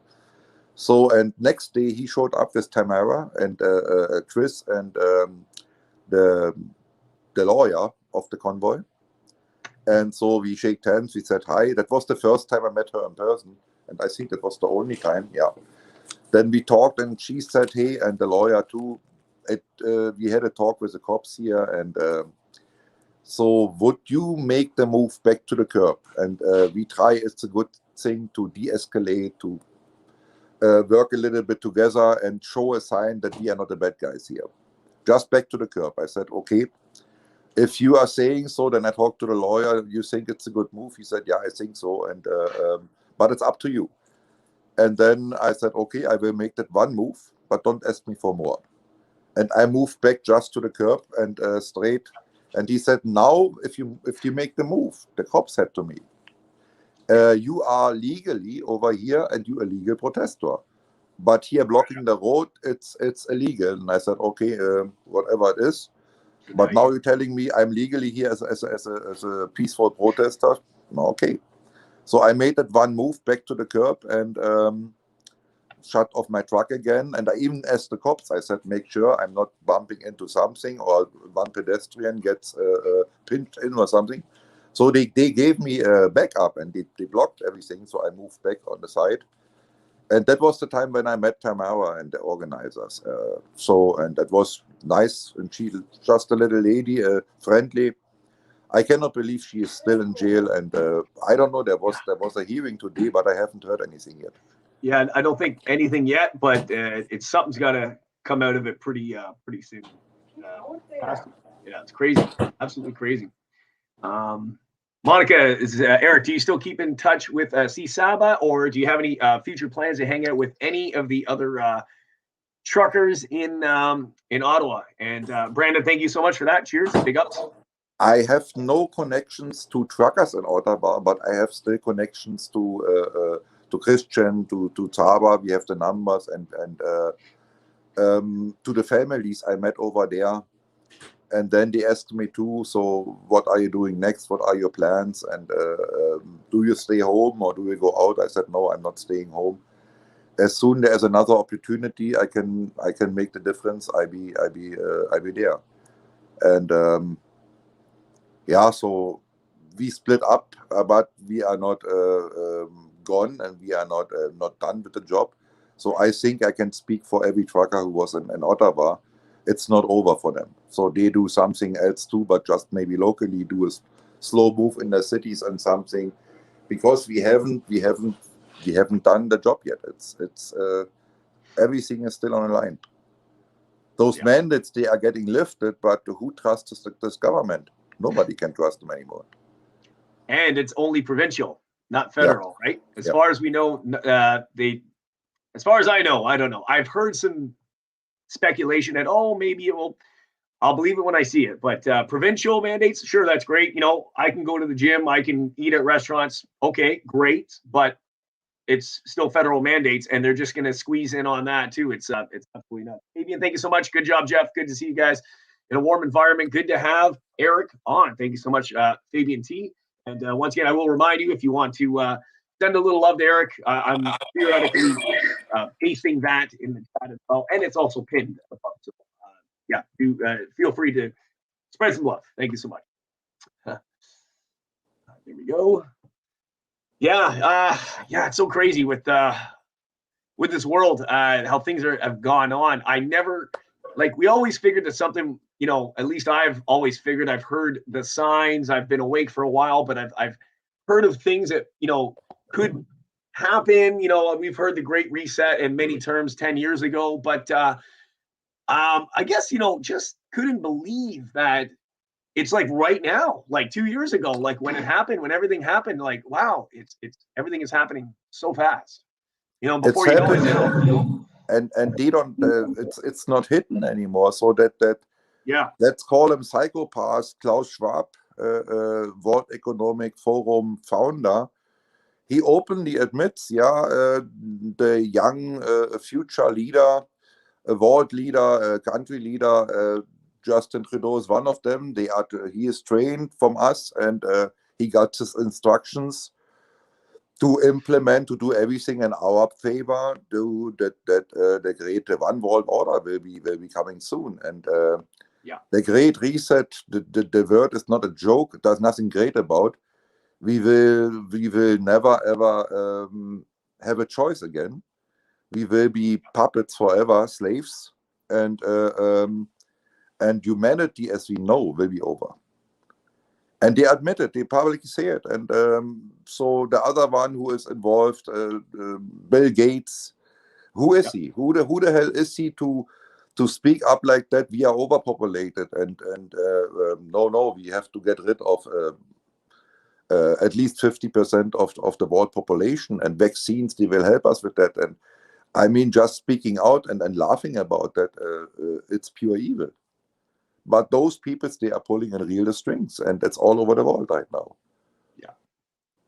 So, and next day he showed up with Tamara and Chris and the lawyer of the convoy. And so we shake hands, we said hi. That was the first time I met her in person, and I think that was the only time, then we talked, and she said, hey, and the lawyer too, we had a talk with the cops here, and so would you make the move back to the curb? And we try, it's a good thing to de-escalate, to work a little bit together and show a sign that we are not the bad guys here. Just back to the curb. I said, okay, if you are saying so, then I talked to the lawyer. You think it's a good move? He said, yeah, I think so. And but it's up to you. And then I said, okay, I will make that one move, but don't ask me for more. And I moved back just to the curb and straight. And he said, now, if you make the move, the cop said to me, you are legally over here and you a legal protester. But here blocking the road, it's illegal. And I said, okay, whatever it is. But now you're telling me I'm legally here as a peaceful protester. Okay. So I made that one move back to the curb and shut off my truck again. And I even asked the cops, I said, make sure I'm not bumping into something or one pedestrian gets pinched in or something. So they gave me a backup and they blocked everything. So I moved back on the side. And that was the time when I met Tamara and the organizers. And that was nice. And she's just a little lady, friendly. I cannot believe she is still in jail. And I don't know, there was a hearing today, but I haven't heard anything yet. Yeah, I don't think anything yet, but something's got to come out of it pretty soon. Yeah, it's crazy, absolutely crazy. Monica, Erik, do you still keep in touch with C-Saba, or do you have any future plans to hang out with any of the other truckers in Ottawa? And Brandon, thank you so much for that. Cheers, big ups. I have no connections to truckers in Ottawa, but I have still connections to Christian, to Saba. We have the numbers and to the families I met over there. And then they asked me too, so what are you doing next? What are your plans? And do you stay home or do you go out? I said, no, I'm not staying home. As soon there's another opportunity, I can make the difference. I be there. And yeah, so we split up, but we are not gone and we are not done with the job. So I think I can speak for every trucker who was in Ottawa. It's not over for them. So they do something else too, but just maybe locally do a slow move in the cities and something, because we haven't done the job yet. It's everything is still on the line. Those mandates, they are getting lifted, but who trusts this government? Nobody can trust them anymore. And it's only provincial, not federal, right? As far as we know, as far as I know, I don't know. I've heard some speculation that, maybe it will, I'll believe it when I see it. But provincial mandates, sure, that's great. You know, I can go to the gym, I can eat at restaurants. Okay, great. But it's still federal mandates, and they're just going to squeeze in on that too. It's absolutely not. Fabian, thank you so much. Good job, Jeff. Good to see you guys in a warm environment. Good to have Erik on. Thank you so much, Fabian T. And once again, I will remind you, if you want to send a little love to Erik, I'm periodically pasting that in the chat as well, and it's also pinned above. So do feel free to spread some love. Thank you so much. There we go. Yeah, it's so crazy with this world, how things have gone on. I never, we always figured that something, at least I've always figured, I've heard the signs. I've been awake for a while, but I've heard of things that, could happen. We've heard the Great Reset in many terms 10 years ago, but I guess, just couldn't believe that it's right now, 2 years ago, when it happened, when everything happened, wow, it's everything is happening so fast, before you know it. And they don't, it's not hidden anymore. So let's call him psychopath. Klaus Schwab, World Economic Forum founder, he openly admits, the young future leader, a world leader, a country leader, Justin Trudeau is one of them. He is trained from us, and he got his instructions to implement, to do everything in our favor. The great one world order will be coming soon, and the Great Reset. The word is not a joke. There's nothing great about. We will never ever have a choice again. we will be puppets forever, slaves, and humanity as we know will be over. And they admit it, they publicly say it. And so the other one who is involved, Bill Gates, who is he? Who the hell is he to speak up like that? We are overpopulated, and no, we have to get rid of at least 50% of the world population, and vaccines, they will help us with that. And I mean, just speaking out and laughing about that, it's pure evil. But those people, they are pulling in real strings, and that's all over the world right now.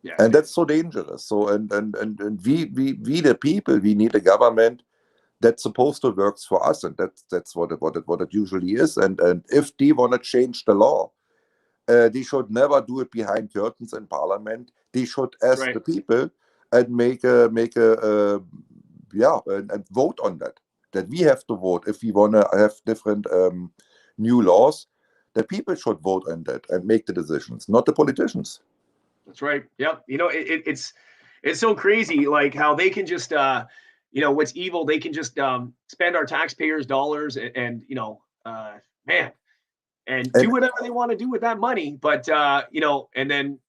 Yeah. And that's so dangerous. So and we the people, we need a government that's supposed to work for us, and that's what it usually is. And if they want to change the law, they should never do it behind curtains in Parliament. They should ask the people and make a and vote on that. That we have to vote if we want to have different new laws. The people should vote on that and make the decisions, not the politicians. That's right. Yep. You know, it's so crazy, like how they can just what's evil, they can just spend our taxpayers' dollars and man, and do whatever they want to do with that money. But and then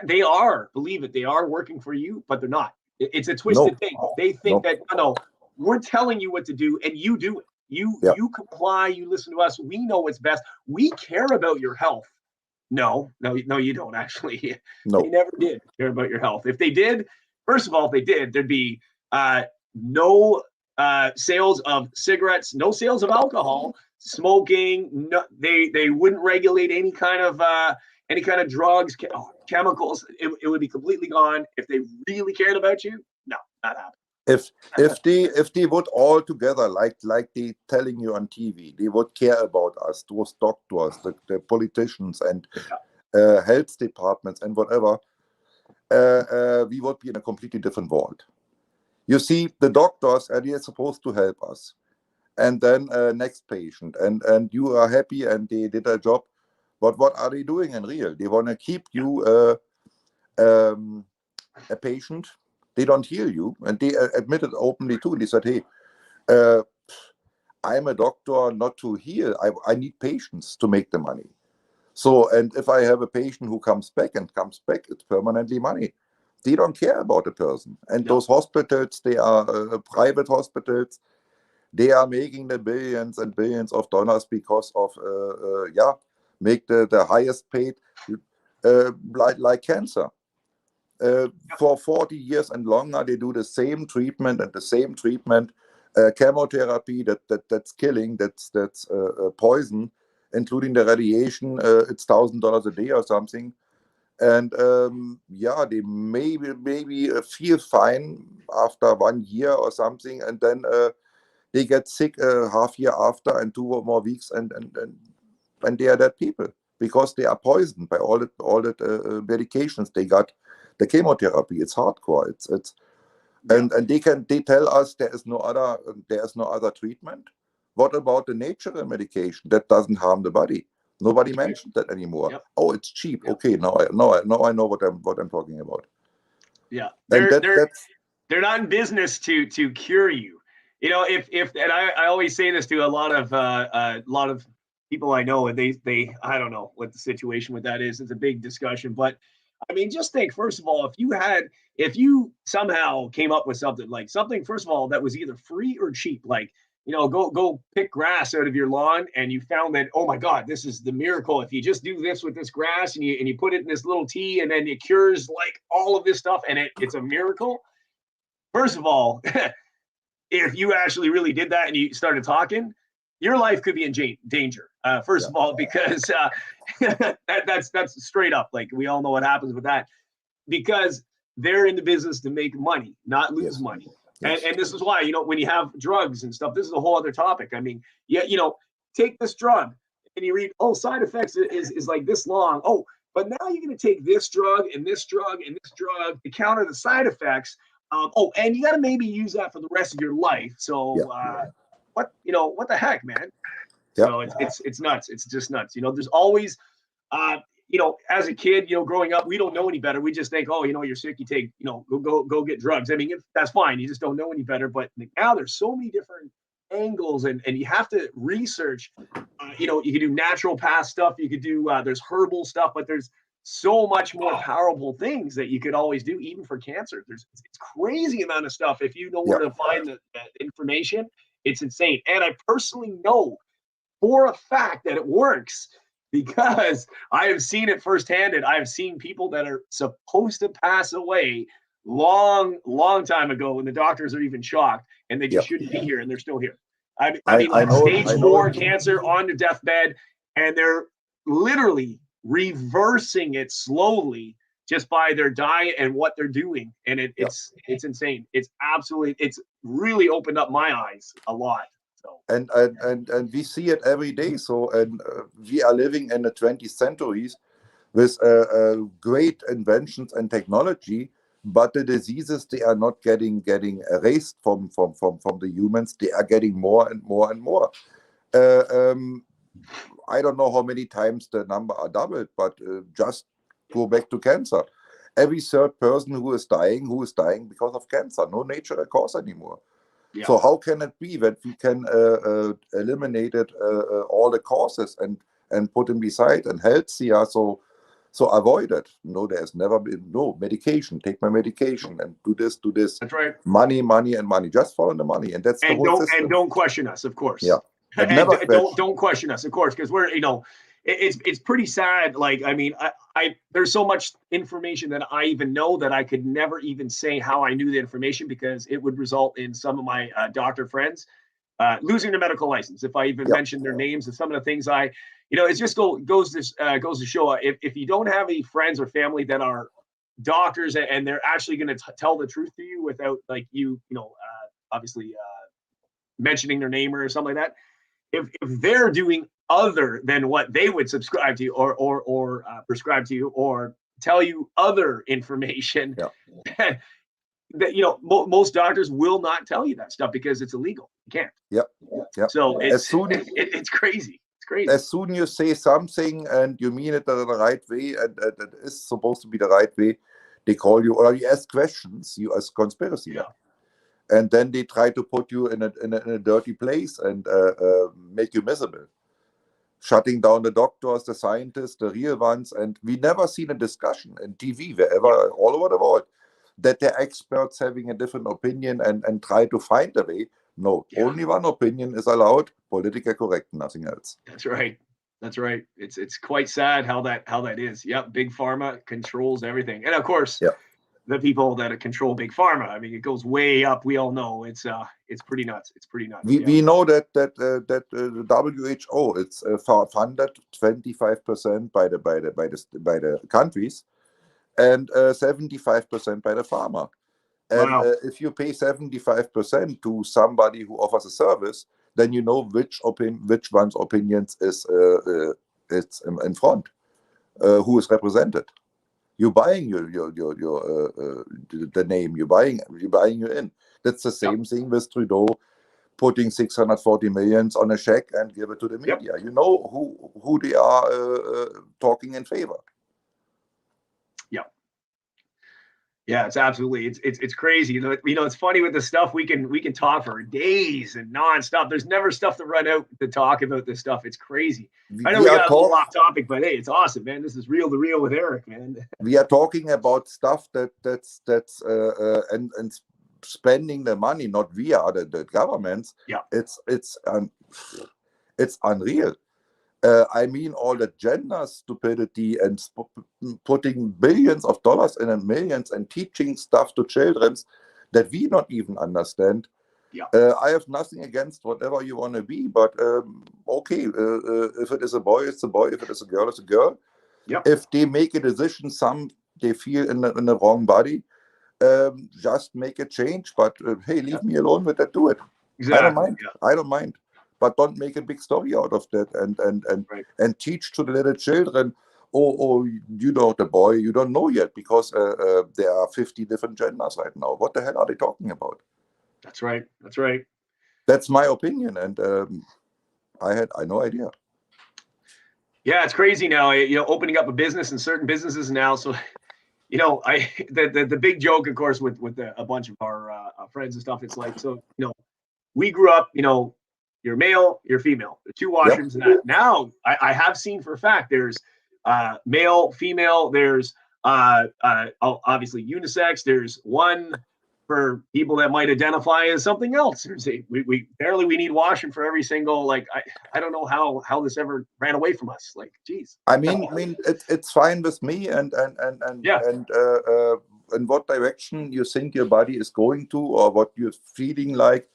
they are, believe it, they are working for you, but they're not. It's a twisted thing. They think that we're telling you what to do and you do it. You comply, you listen to us, we know what's best. We care about your health. No, you don't actually. No. They never did care about your health. If they did, first of all, if they did, there'd be no sales of cigarettes, no sales of alcohol, smoking. No, they wouldn't regulate any kind of drugs, chemicals. It would be completely gone. If they really cared about you, no, not happening. If they would all together, like they telling you on TV, they would care about us, those doctors, the politicians, and health departments, and whatever, we would be in a completely different world. You see, the doctors are supposed to help us, and then next patient, and you are happy, and they did their job. But what are they doing in real? They want to keep you a patient. They don't heal you, and they admitted openly too. They said, "Hey, I'm a doctor not to heal. I need patients to make the money. So, and if I have a patient who comes back, it's permanently money. They don't care about the person. And those hospitals, they are private hospitals. They are making the billions and billions of dollars because of make the highest paid like cancer." For 40 years and longer, they do the same treatment, chemotherapy that's killing, that's poison, including the radiation. It's $1,000 a day or something, and they maybe feel fine after 1 year or something, and then they get sick half year after and 2 or more weeks, and they are dead people because they are poisoned by all the medications they got. The chemotherapy, it's hardcore. And they tell us there is no other treatment. What about the natural medication that doesn't harm the body? Nobody mentioned that anymore. Yep. Oh, it's cheap. Yep. Okay, now I know what I'm talking about. Yeah, they're not in business to cure you. If I always say this to a lot of people I know, and they I don't know what the situation with that is. It's a big discussion, but I mean, just think, first of all, if you somehow came up with something, first of all, that was either free or cheap, like, go pick grass out of your lawn, and you found that, oh my God, this is the miracle. If you just do this with this grass and you put it in this little tea, and then it cures like all of this stuff, and it's a miracle. First of all, if you actually really did that and you started talking, your life could be in danger. First of all, because that's straight up. Like, we all know what happens with that, because they're in the business to make money, not lose money. Yes. And this is why, when you have drugs and stuff, this is a whole other topic. I mean, take this drug and you read, side effects is like this long. Oh, but now you're going to take this drug and this drug and this drug to counter the side effects. And you got to maybe use that for the rest of your life. So, what the heck, man? So it's nuts. It's just nuts. There's always, as a kid, growing up, we don't know any better. We just think, oh, you're sick, you take, go get drugs. I mean, that's fine. You just don't know any better. But now there's so many different angles, and you have to research. You can do naturopath stuff. You could do there's herbal stuff, but there's so much more powerful things that you could always do, even for cancer. It's crazy amount of stuff. If you know where to find the information, it's insane. And I personally know for a fact that it works because I have seen it firsthand, and I have seen people that are supposed to pass away long time ago, and the doctors are even shocked, and they just shouldn't be here, and they're still here. I mean, like stage 4 cancer on the deathbed, and they're literally reversing it slowly just by their diet and what they're doing, and it's insane. It's really opened up my eyes a lot. So. And we see it every day. So we are living in the 20th centuries with great inventions and technology, but the diseases, they are not getting erased from the humans. They are getting more and more and more. I don't know how many times the number are doubled, but just go back to cancer. Every third person who is dying because of cancer. No natural cause anymore. Yeah. So how can it be that we can eliminate it, all the causes and put them beside and healthier? So avoid it. No, there's never been no medication. Take my medication and do this. That's right. Money, and money. Just follow the money, and that's the whole system. And don't question us, of course. Yeah. And don't question us, of course, because we're it's pretty sad. Like, I mean, I there's so much information that I even know that I could never even say how I knew the information, because it would result in some of my doctor friends losing their medical license if I even mentioned their names, and some of the things it just goes to show, if you don't have any friends or family that are doctors and they're actually going to tell the truth to you without like obviously mentioning their name or something like that. If they're doing other than what they would subscribe to or prescribe to you or tell you other information, that most doctors will not tell you that stuff because it's illegal. You can't. Yeah. So it's crazy. It's crazy. As soon you say something and you mean it the right way, and it is supposed to be the right way, they call you or you ask questions. You ask conspiracy. Yeah. And then they try to put you in a dirty place and make you miserable. Shutting down the doctors, the scientists, the real ones. And we never seen a discussion in TV, wherever, all over the world, that the experts having a different opinion and try to find a way. No, only one opinion is allowed, political correct, nothing else. That's right. It's quite sad how that is. Yep, big pharma controls everything. And of course, the people that control big pharma, I mean, it goes way up. We all know it's pretty nuts. We know that the WHO it's funded 25% by the countries and 75% by the pharma. And if you pay 75% to somebody who offers a service, then you know which one's opinions is it's in front, who is represented. You're buying the name. You're buying you in. That's the same thing with Trudeau putting 640 million on a check and give it to the media. You know who they are talking in favor. Yeah, it's absolutely it's crazy. It's funny with the stuff we can talk for days and nonstop. There's never stuff to run out to talk about this stuff. It's crazy. I know we got a little off topic, but hey, it's awesome, man. This is reel to reel with Erik, man. We are talking about stuff that's and spending the money not via the governments. Yeah, it's unreal. I mean, all the gender stupidity and putting billions of dollars and millions and teaching stuff to children that we not even understand. Yeah. I have nothing against whatever you want to be, but okay, if it is a boy, it's a boy. If it is a girl, it's a girl. Yep. If they make a decision, they feel in the wrong body, just make a change. But hey, leave me alone with that. Do it. Exactly. I don't mind. I don't mind. But don't make a big story out of that and teach to the little children, oh, you know the boy, you don't know yet because there are 50 different genders right now. What the hell are they talking about? That's right. That's my opinion, and I had no idea. Yeah, it's crazy now. Opening up a business in certain businesses now. So, the big joke, of course, with a bunch of our friends and stuff. It's like, so we grew up. You're male, you're female. The two Yep. washrooms, and that. Now I have seen for a fact there's male, female. There's obviously unisex. There's one for people that might identify as something else. We need washing for every single, like, I don't know how this ever ran away from us. Like, geez. I mean, it's fine with me, and Yeah. in what direction you think your body is going to, or what you're feeling like,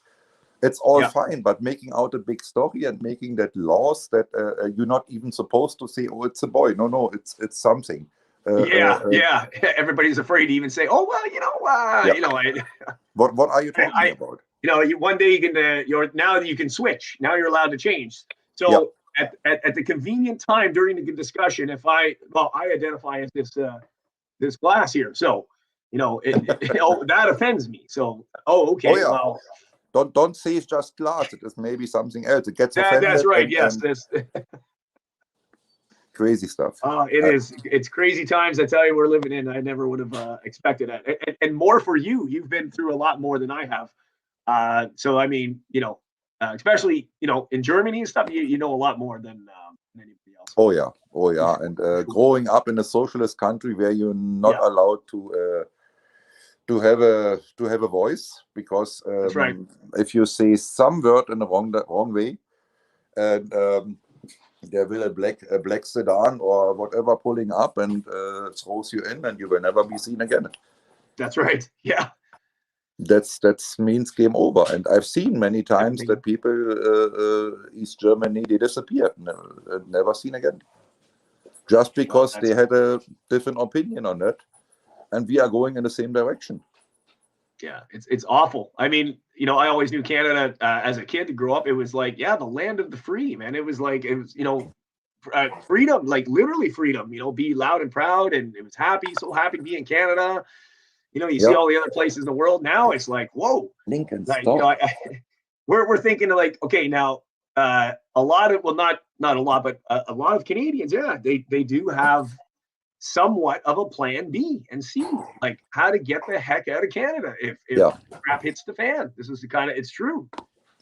it's all fine. But making out a big story and making that laws that you're not even supposed to say, oh, it's a boy. No, it's something. Everybody's afraid to even say, oh, well, What are you talking about? One day you can, now you can switch. Now you're allowed to change. So at the convenient time during the discussion, if I identify as this glass here. So, that offends me. So, okay. Well, don't say it's just glass. It is maybe something else. It gets offended. That's right. Yes. Crazy stuff. It's crazy times. I tell you, we're living in. I never would have expected that, and more for you. You've been through a lot more than I have. So I mean, especially in Germany and stuff, you know a lot more than anybody else. Oh yeah. And growing up in a socialist country where you're not allowed to have a voice, because that's right. If you say some word in the wrong way, and there will a black sedan or whatever pulling up and throws you in, and you will never be seen again. That's right. Yeah. That means game over. And I've seen many times that people East Germany, they disappeared, never seen again, just because they had a different opinion on it, and we are going in the same direction. Yeah, it's awful. I mean, I always knew Canada as a kid to grow up. It was like, the land of the free, man. It was like, freedom, like literally freedom. Be loud and proud, and it was so happy to be in Canada. You see all the other places in the world now. It's like, whoa, Lincoln, like, we're thinking of like, okay, now a lot of, well, not a lot, but a lot of Canadians, they do have somewhat of a plan B and C, like how to get the heck out of Canada if crap hits the fan. This is it's true.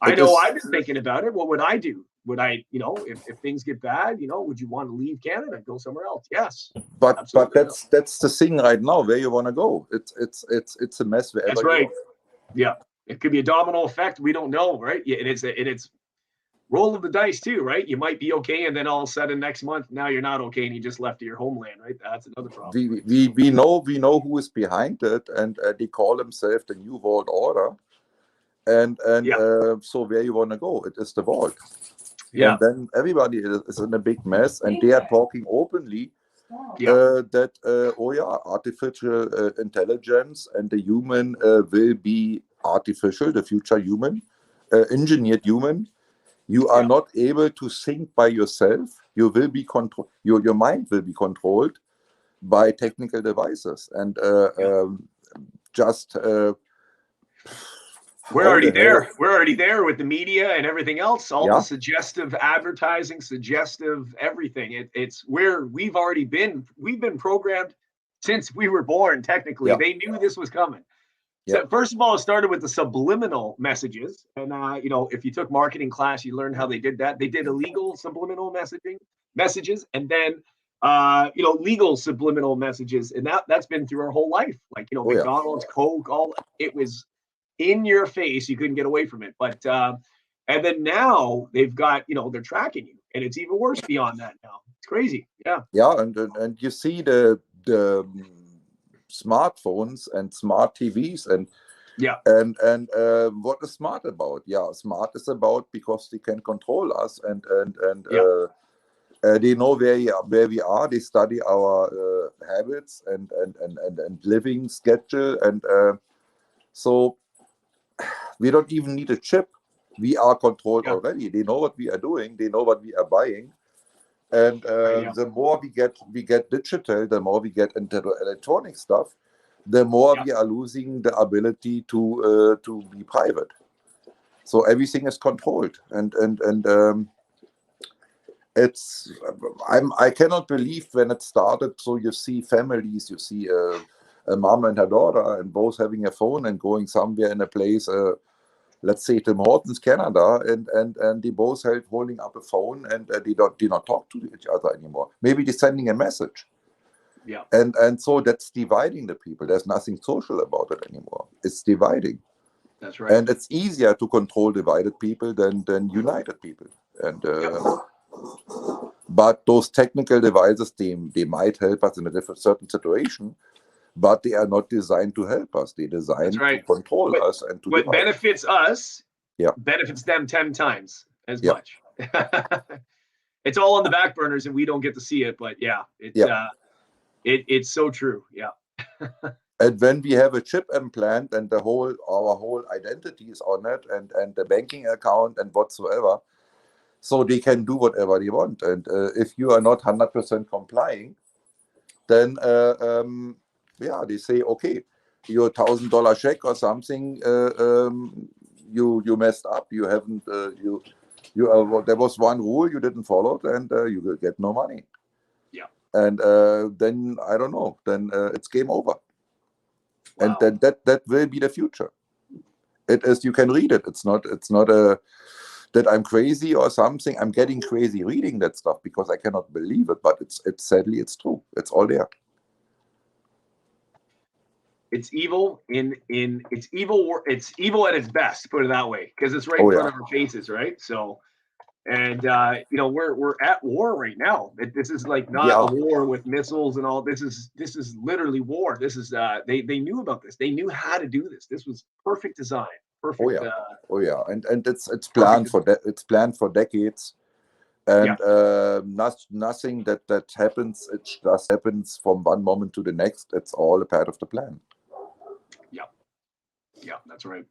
I've been thinking about it. What would I do? Would I, if things get bad, would you want to leave Canada and go somewhere else? Yes. But that's the thing right now, where you want to go. It's a mess wherever. That's right. Yeah. It could be a domino effect. We don't know, right? Yeah, and it's roll of the dice too, right? You might be okay, and then all of a sudden next month, now you're not okay, and you just left your homeland, right? That's another problem. We know who is behind it, and they call themselves the New World Order, and so where you want to go? It is the vault. Yeah. And then everybody is in a big mess, and they are talking openly that artificial intelligence and the human will be artificial, the future human, engineered human. You are not able to think by yourself. You will be controlled. Your mind will be controlled by technical devices, and we're already there. We're already there with the media and everything else. All the suggestive advertising, suggestive everything. We've been programmed since we were born. Technically, they knew this was coming. So first of all, it started with the subliminal messages, and if you took marketing class, you learned how they did that. They did illegal subliminal messages, and then legal subliminal messages, and that's been through our whole life. Like McDonald's, Coke, it was in your face. You couldn't get away from it. But and then now they've got they're tracking you, and it's even worse beyond that now. It's crazy. And you see the smartphones and smart TVs and what is smart about? Smart is about because they can control us and they know where we are. They study our habits and living schedule, and so we don't even need a chip. We are controlled already. They know what we are doing. They know what we are buying. And the more we get digital, the more we get into the electronic stuff, the more we are losing the ability to be private. So everything is controlled, and it's I cannot believe when it started. So you see families, you see a mom and her daughter, and both having a phone and going somewhere in a place. Let's say Tim Hortons, Canada, and they both holding up a phone, and they do not talk to each other anymore. Maybe they're sending a message. Yeah. And so that's dividing the people. There's nothing social about it anymore. It's dividing. That's right. And it's easier to control divided people than united people. And but those technical devices, they might help us in a certain situation, but they are not designed to help us. They're designed to control us and to what benefits us yeah. benefits them 10 times as yeah. much. It's all on the back burners and we don't get to see it, but yeah, it's it's so true. Yeah. And when we have a chip implant and our whole identity is on it, and the banking account and whatsoever, so they can do whatever they want. And if you are not 100% complying, then they say, okay, your $1,000 check or something, you messed up. You haven't there was one rule you didn't follow, and you will get no money. Yeah. And then I don't know. Then it's game over. Wow. And then that will be the future. It is. You can read it. It's not a that I'm crazy or something. I'm getting crazy reading that stuff because I cannot believe it. But it's sadly it's true. It's all there. It's evil it's evil at its best, put it that way, because it's right in front of our faces, right? So, and we're at war right now. This is like not a war with missiles and all. This is literally war. This is they knew about this. They knew how to do this. This was perfect design. Perfect. And it's planned for decades. And nothing that happens, it just happens from one moment to the next. It's all a part of the plan. Yeah, that's right.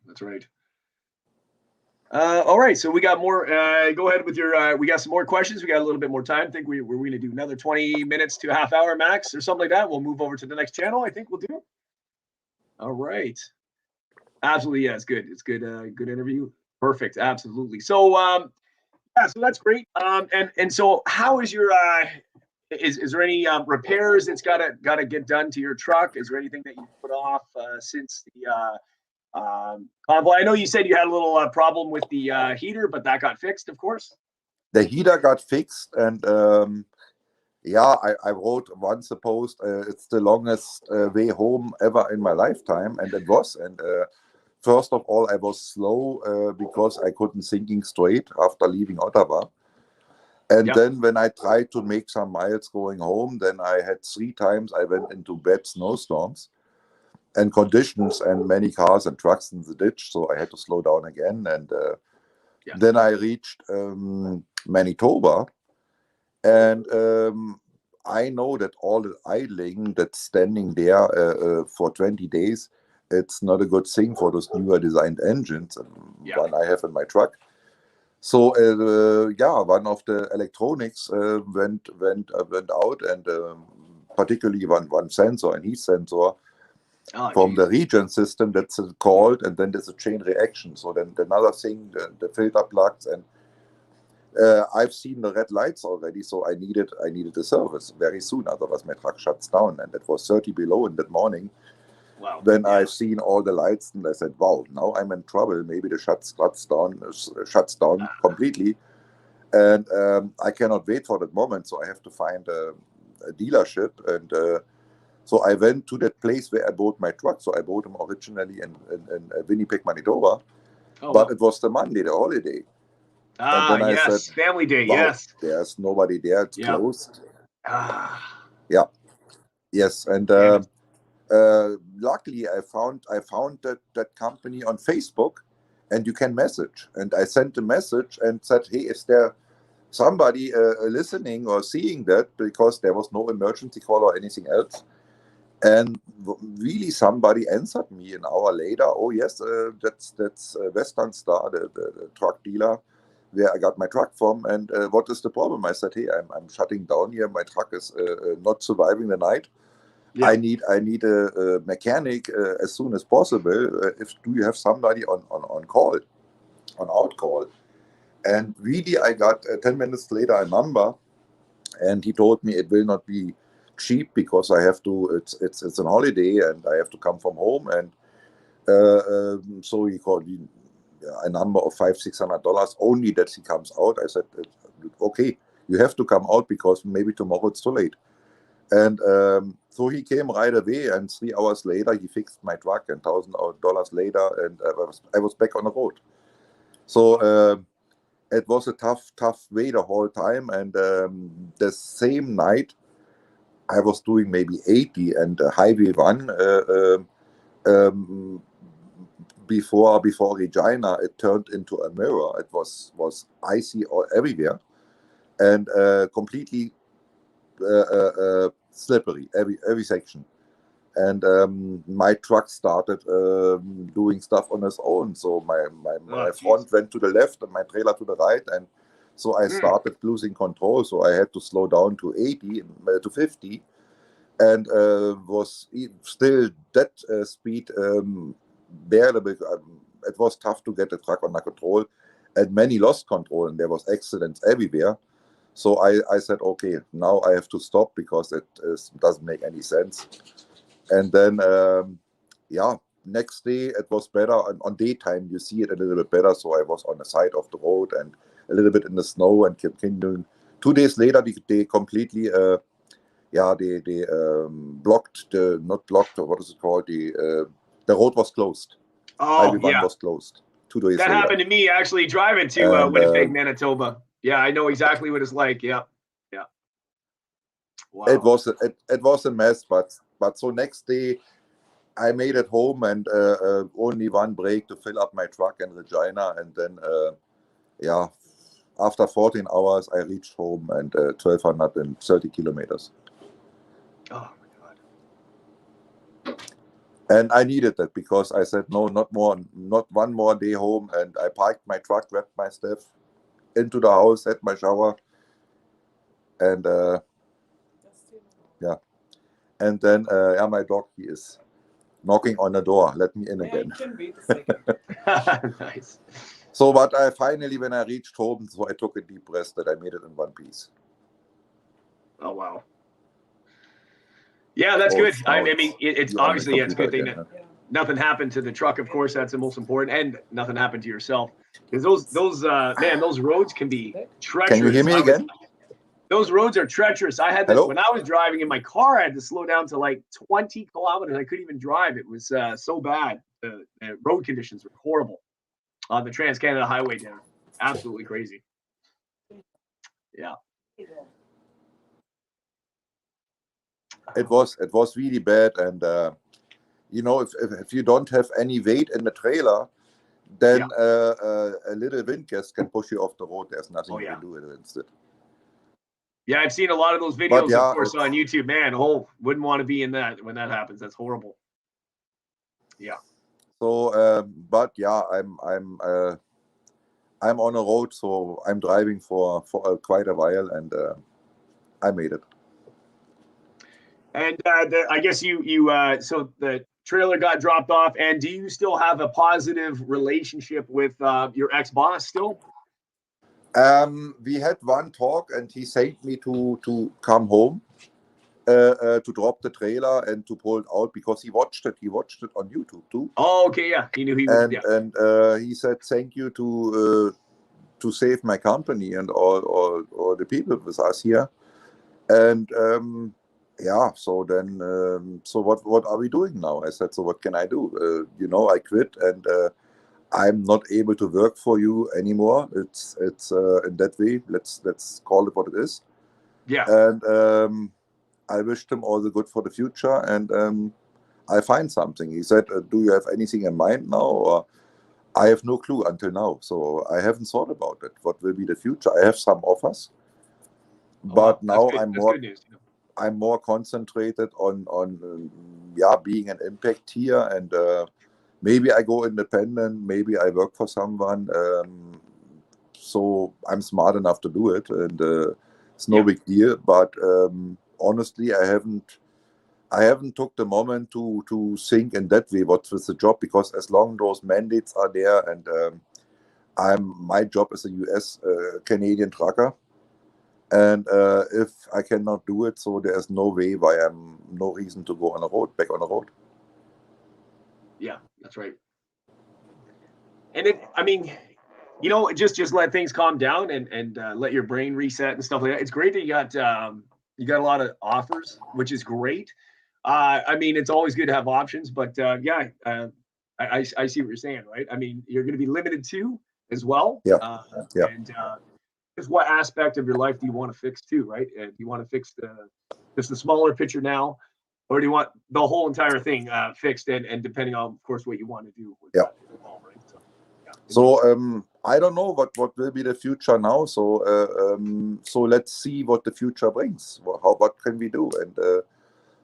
All right, so we got more. Go ahead with your. We got some more questions. We got a little bit more time. I think we're going to do another 20 minutes to a half hour max or something like that. We'll move over to the next channel. I think we'll do. All right. Absolutely, yeah, it's good. It's good. Good interview. Perfect. Absolutely. So, so that's great. And so, how is your? Is there any repairs that's gotta get done to your truck? Is there anything that you put off since the Convoy? I know you said you had a little problem with the heater, but that got fixed, of course. The heater got fixed, and I wrote once a post. It's the longest way home ever in my lifetime, and it was. And first of all, I was slow because I couldn't thinking straight after leaving Ottawa. And then when I tried to make some miles going home, then I had 3 times I went into bad snowstorms and conditions and many cars and trucks in the ditch. So I had to slow down again. And then I reached Manitoba. And I know that all the idling that's standing there for 20 days, it's not a good thing for those newer designed engines, one I have in my truck. So one of the electronics went out, and particularly one sensor, and heat sensor from the regen system that's called, and then there's a chain reaction. So then another thing, the filter plugs, and I've seen the red lights already. So I needed a service very soon, otherwise my truck shuts down. And it was 30 below in that morning. Wow. Then I've seen all the lights, and I said, wow, now I'm in trouble. Maybe the shuts down completely. And I cannot wait for that moment. So I have to find a dealership. And so I went to that place where I bought my truck. So I bought them originally in Winnipeg, Manitoba. But it was the Monday, the holiday. And then I said, family day, wow, there's nobody there. It's closed. Yes. And luckily, I found that company on Facebook, and you can message. And I sent a message and said, hey, is there somebody listening or seeing that? Because there was no emergency call or anything else. And really, somebody answered me an hour later. Oh yes, that's Western Star, the truck dealer where I got my truck from. And what is the problem? I said, hey, I'm shutting down here. My truck is not surviving the night. I need a mechanic as soon as possible. Do you have somebody on call, on out call? And really, I got 10 minutes later a number, and he told me it will not be cheap because I have to. It's an holiday, and I have to come from home, and so he called me a number of $500-600 only that he comes out. I said, okay, you have to come out because maybe tomorrow it's too late. And so he came right away, and 3 hours later he fixed my truck, and $1,000 later, and I was back on the road. So it was a tough way the whole time. And the same night I was doing maybe 80, and Highway 1 before Regina, it turned into a mirror. It was icy all everywhere, and completely slippery every section. And my truck started doing stuff on its own. So my front went to the left and my trailer to the right, and so I started losing control. So I had to slow down to 80 to 50, and was still that speed bearable. It was tough to get the truck under control, and many lost control, and there was accidents everywhere. So I said, okay, now I have to stop because it doesn't make any sense. And then, next day it was better. On daytime, you see it a little bit better. So I was on the side of the road and a little bit in the snow, and continuing. 2 days later, they completely, they blocked not blocked, what is it called? The road was closed. Oh, Highway 1 was closed 2 days that later. happened to me actually driving to Winnipeg, Manitoba. Yeah, I know exactly what it's like. Yeah. Wow. It was a mess, but so next day I made it home, and only one break to fill up my truck in Regina, and then after 14 hours I reached home, and 1,230 kilometers. Oh my God! And I needed that because I said no, not one more day home, and I parked my truck, grabbed my stuff into the house, had my shower, and and then my dog, he is knocking on the door. Let me in again. Nice. So, but I finally, when I reached home, so I took a deep breath that I made it in one piece. Oh wow. Yeah, that's good. I mean, it's obviously it's a good thing that nothing happened to the truck. Of course, that's the most important, and nothing happened to yourself, because those roads can be treacherous. Can you hear me again? Those roads are treacherous. I had when I was driving in my car, I had to slow down to like 20 kilometers. I couldn't even drive. It was so bad. The road conditions were horrible on the Trans-Canada Highway down. Absolutely crazy. Yeah. It was really bad, and if you don't have any weight in the trailer, then a little wind gust can push you off the road. There's nothing you can do against it. Yeah, I've seen a lot of those videos, of course, on YouTube. Man, wouldn't want to be in that when that happens. That's horrible. Yeah. So, but yeah, I'm on a road, so I'm driving for quite a while, and I made it. And I guess you so the trailer got dropped off, and do you still have a positive relationship with your ex-boss still? We had one talk, and he sent me to come home to drop the trailer and to pull it out because he watched it. He watched it on YouTube too. Oh, okay, yeah. He knew he was. And he said, "Thank you to save my company and all the people with us here." And so then, so what are we doing now? I said, so what can I do? I quit, and I'm not able to work for you anymore. It's in that way. Let's call it what it is. Yeah. And I wished him all the good for the future, and I find something. He said, do you have anything in mind now? Or I have no clue until now. So I haven't thought about it. What will be the future? I have some offers, but now I'm more concentrated on being an impact here, and maybe I go independent, maybe I work for someone. So I'm smart enough to do it, and it's no big deal. But honestly, I haven't took the moment to think in that way what's with the job, because as long those mandates are there, and my job is a US Canadian trucker, and if I cannot do it, so there's no way why I'm no reason to go on the road, back on the road. Yeah, that's right. And I mean, you know, just let things calm down and let your brain reset and stuff like that. It's great that you got a lot of offers, which is great. I mean, it's always good to have options, but yeah, I see what you're saying, right? I mean, you're going to be limited to as well. Yeah. Yeah. And just what aspect of your life do you want to fix too, right? Do you want to fix just the smaller picture now, or do you want the whole entire thing fixed? And depending on, of course, what you want to do. With that as well, right? So I don't know what will be the future now. So let's see what the future brings. What can we do, and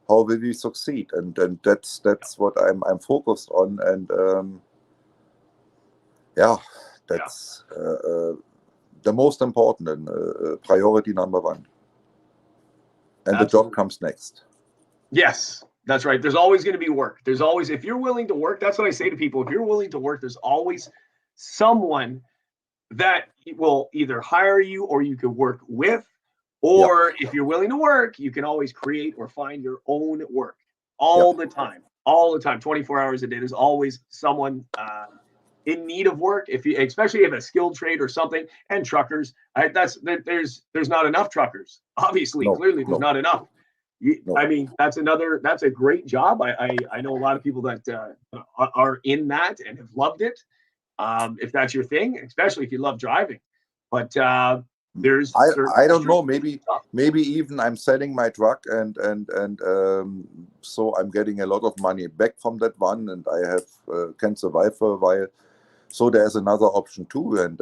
how will we succeed? And that's what I'm focused on. And that's the most important and priority number one. And Absolutely. the job comes next. Yes, that's right. There's always going to be work. There's always, if you're willing to work, that's what I say to people. If you're willing to work, there's always someone that will either hire you or you could work with, or if you're willing to work, you can always create or find your own work all the time, 24 hours a day. There's always someone in need of work. If you, especially if you have a skilled trade or something, and truckers, there's not enough truckers. Obviously, clearly there's not enough. I mean, that's a great job. I know a lot of people that are in that and have loved it. If that's your thing, especially if you love driving, but there's I don't know, maybe even I'm selling my truck and so I'm getting a lot of money back from that one, and I have can survive for a while. So there's another option too, and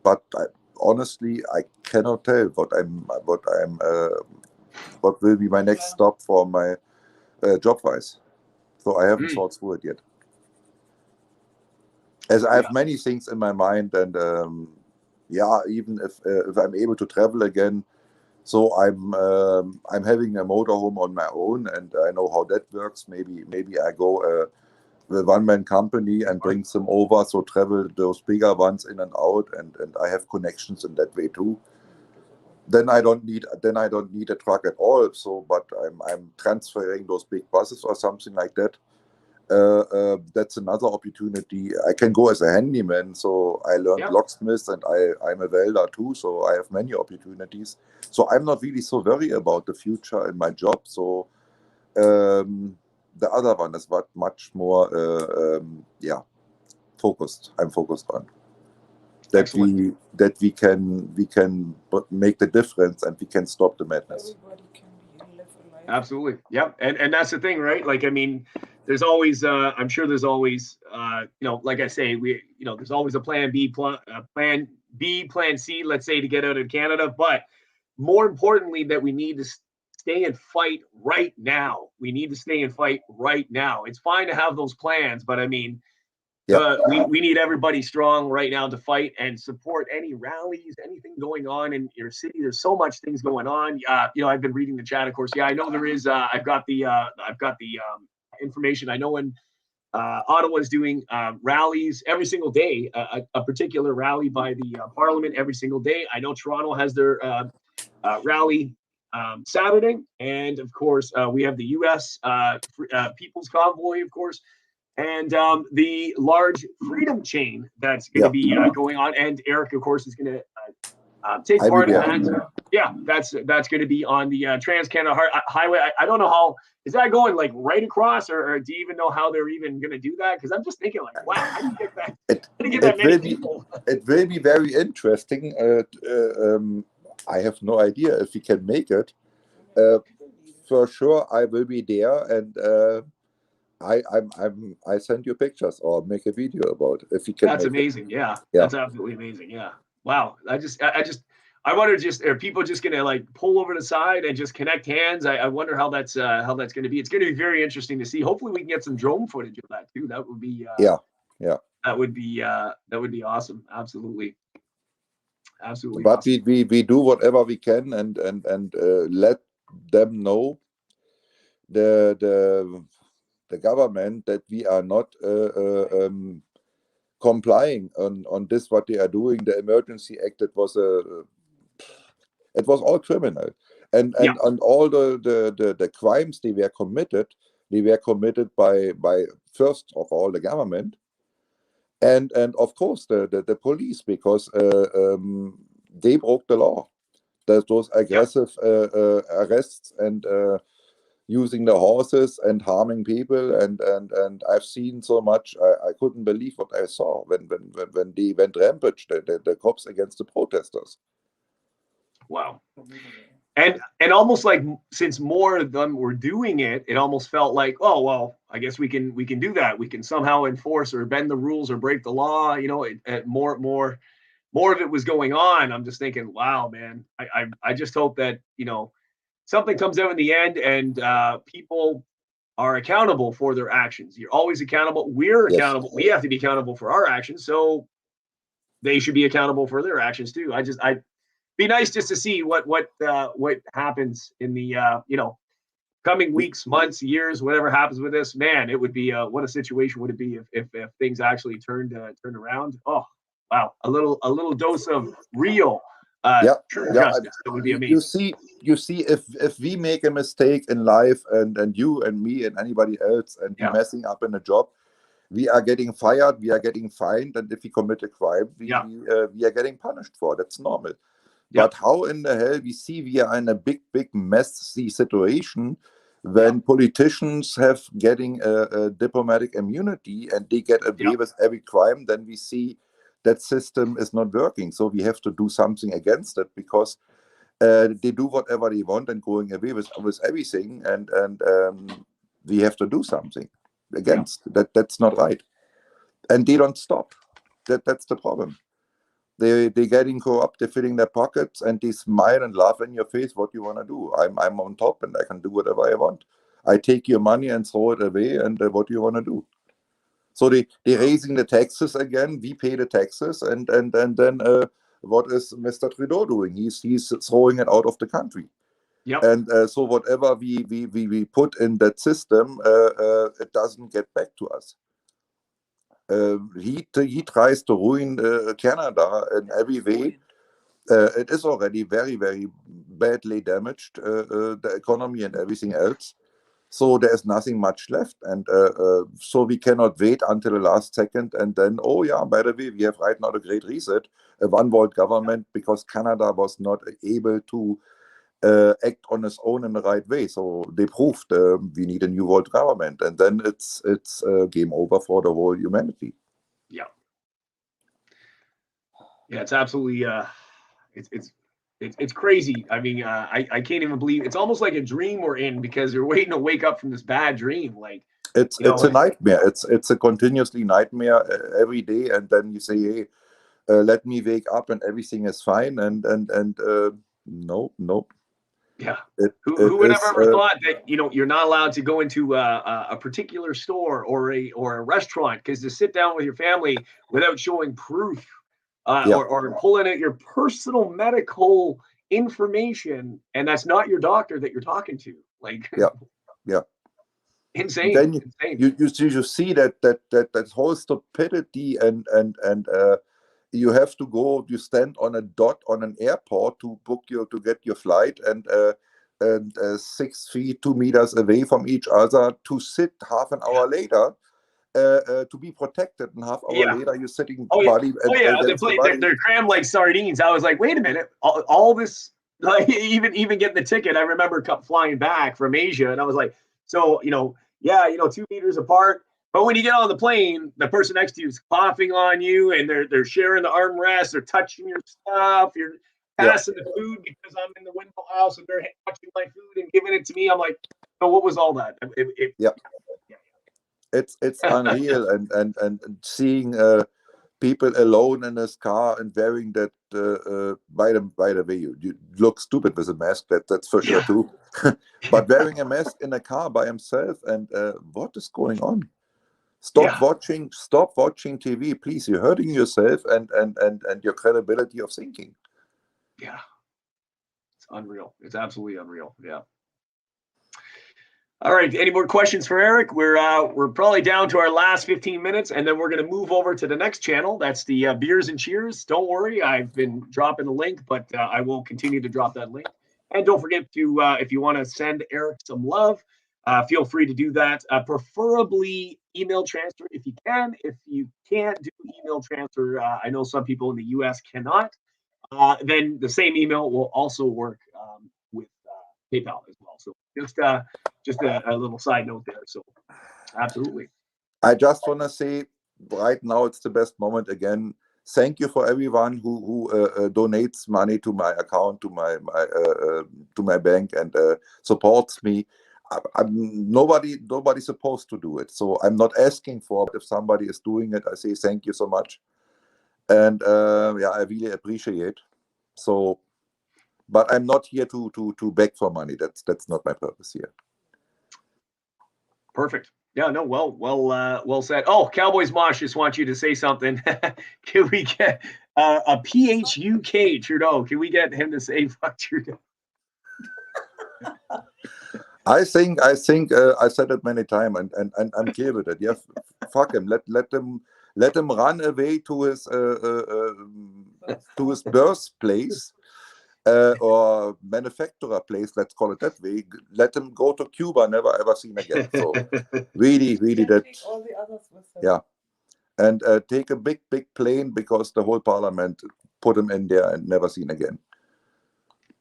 but honestly I cannot tell what will be my next stop for my job wise. So I haven't thought through it yet. As I have many things in my mind, and even if I'm able to travel again, so I'm having a motorhome on my own, and I know how that works. Maybe I go the one-man company and bring them over, so travel those bigger ones in and out, and I have connections in that way too. Then I don't need a truck at all. So, but I'm transferring those big buses or something like that. That's another opportunity. I can go as a handyman, so I learned locksmith, and I'm a welder too, so I have many opportunities. So I'm not really so worried about the future in my job. So the other one is much more focused. I'm focused on that. Excellent. we can make the difference, and we can stop the madness. Absolutely. Yep. And that's the thing, right? Like, I mean, there's always, I'm sure there's always, like I say, there's always a plan B, plan B, plan C, let's say, to get out of Canada. But more importantly, that we need to stay and fight right now. We need to stay and fight right now. It's fine to have those plans, but I mean, we need everybody strong right now to fight and support any rallies, anything going on in your city. There's so much things going on. I've been reading the chat, of course. Yeah, I know there is. I've got the information. I know when Ottawa is doing rallies every single day, a particular rally by the Parliament every single day. I know Toronto has their rally Saturday, and of course we have the U.S. People's Convoy, of course. And the large freedom chain that's going to be going on, and Erik, of course, is going to take part in that. Yeah, that's going to be on the Trans-Canada Highway. I don't know how is that going, like right across, or do you even know how they're even going to do that? Because I'm just thinking, like, wow, how do you get that? It will be very interesting. I have no idea if we can make it. For sure, I will be there, and I send you pictures or make a video about it if you can. That's amazing. Yeah, that's absolutely amazing. Yeah. Wow. I wonder, are people just gonna like pull over the side and just connect hands? I wonder how that's gonna be. It's gonna be very interesting to see. Hopefully we can get some drone footage of that too. That would be that would be awesome. Absolutely. But awesome. we do whatever we can, and let them know the government that we are not complying on this what they are doing. The Emergency Act, it was all criminal, and all the crimes they were committed by first of all the government, and of course the police, because they broke the law. Those aggressive arrests and using the horses and harming people, and I've seen so much. I couldn't believe what I saw when they went rampage, the cops against the protesters. Wow. And almost like, since more of them were doing it, it almost felt like, oh well, I guess we can do that. We can somehow enforce or bend the rules or break the law. You know, more of it was going on. I'm just thinking, wow, man. I just hope that, you know, something comes out in the end, and people are accountable for their actions. You're always accountable. We're accountable. We have to be accountable for our actions, so they should be accountable for their actions too. I'd be nice just to see what happens in the you know, coming weeks, months, years, whatever happens with this. Man, it would be what a situation would it be if things actually turned around. Oh wow, a little dose of real justice. It would be amazing. You see, if we make a mistake in life, and you and me and anybody else, and we messing up in a job, we are getting fired, we are getting fined, and if we commit a crime, we are getting punished for. That's normal. But how in the hell we are in a big messy situation when politicians have getting a diplomatic immunity and they get away with every crime? Then we see that system is not working. So we have to do something against it, because they do whatever they want and going away with everything, and we have to do something against that. That's not right, and they don't stop. That's the problem. They're getting corrupt, they're filling their pockets, and they smile and laugh in your face. What you want to do? I'm on top, and I can do whatever I want. I take your money and throw it away, and what do you want to do? So they're raising the taxes again. We pay the taxes, and then what is Mr. Trudeau doing? He's throwing it out of the country. And so whatever we put in that system, it doesn't get back to us. He tries to ruin Canada in every way. It is already very, very badly damaged, the economy and everything else. So there's nothing much left, and so we cannot wait until the last second, and then, oh yeah, by the way, we have right now the Great Reset, a one-world government, because Canada was not able to act on its own in the right way. So they proved we need a new world government, and then it's game over for the whole humanity. It's absolutely it's crazy. I mean, I can't even believe it's almost like a dream we're in, because you're waiting to wake up from this bad dream. Like it's a nightmare. It's a continuously nightmare every day, and then you say, hey, let me wake up and everything is fine, and no. Yeah. Who would have ever thought that, you know, you're not allowed to go into a particular store or a restaurant, because to sit down with your family without showing proof or pulling out your personal medical information, and that's not your doctor that you're talking to, like insane. Then you see that whole stupidity, and you have to go. You stand on a dot on an airport to get your flight, and 6 feet 2 meters away from each other, to sit half an hour later. To be protected, and half hour later you're sitting buddy. They're crammed like sardines. I was like, wait a minute, all this, like, even getting the ticket. I remember flying back from Asia, and I was like, so 2 meters apart. But when you get on the plane, the person next to you is coughing on you, and they're sharing the armrest, they're touching your stuff, you're passing the food because I'm in the window aisle, so they're touching my food and giving it to me. I'm like, so what was all that? It's unreal, and seeing people alone in his car and wearing that. By the way, you look stupid with a mask. That's for sure too. But wearing a mask in a car by himself, and what is going on? Stop watching TV, please. You're hurting yourself and your credibility of thinking. Yeah, it's unreal. It's absolutely unreal. Yeah. All right. Any more questions for Erik? We're probably down to our last 15 minutes, and then we're going to move over to the next channel. That's the Beers and Cheers. Don't worry, I've been dropping the link, but I will continue to drop that link. And don't forget to, if you want to send Erik some love, feel free to do that. Preferably email transfer if you can. If you can't do email transfer, I know some people in the U.S. cannot. Then the same email will also work with PayPal as well. So just a little side note there. So absolutely. I just want to say right now it's the best moment again. Thank you for everyone who donates money to my account, to my bank, and supports me. Nobody's supposed to do it, so I'm not asking for it. If somebody is doing it, I say thank you so much, and yeah, I really appreciate. So, but I'm not here to beg for money. That's not my purpose here. Perfect. Yeah, no, well said. Oh, Cowboys Mosh just wants you to say something. Can we get a PHUK Trudeau? Can we get him to say fuck Trudeau? I think I said it many times, and I'm clear with it. Yeah, fuck him. Let him run away to his birthplace or manufacturer place. Let's call it that way. Let him go to Cuba, never ever seen again. So really that. Take all the others with him. Yeah, and take a big plane because the whole parliament put him in there and never seen again.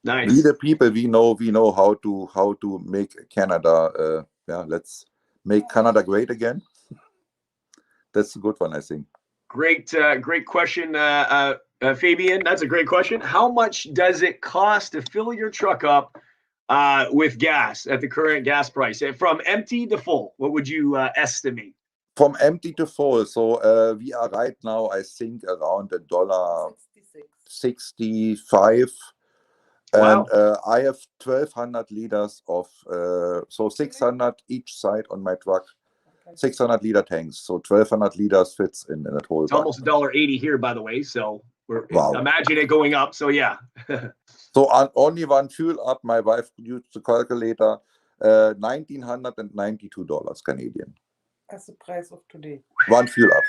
Nice. We the people, we know how to make Canada. Yeah, let's make Canada great again. That's a good one, I think. Great question, Fabian. That's a great question. How much does it cost to fill your truck up with gas at the current gas price? From empty to full, what would you estimate? From empty to full. So we are right now, I think, around $1.65. Wow. And I have 1,200 liters of, so 600 each side on my truck, 600 liter tanks. So 1,200 liters fits in that whole. It's almost $1.80 here, by the way. So wow. Imagine it going up. So yeah. So on only one fuel up, my wife used the calculator, $1,992 Canadian. That's the price of today. One fuel up.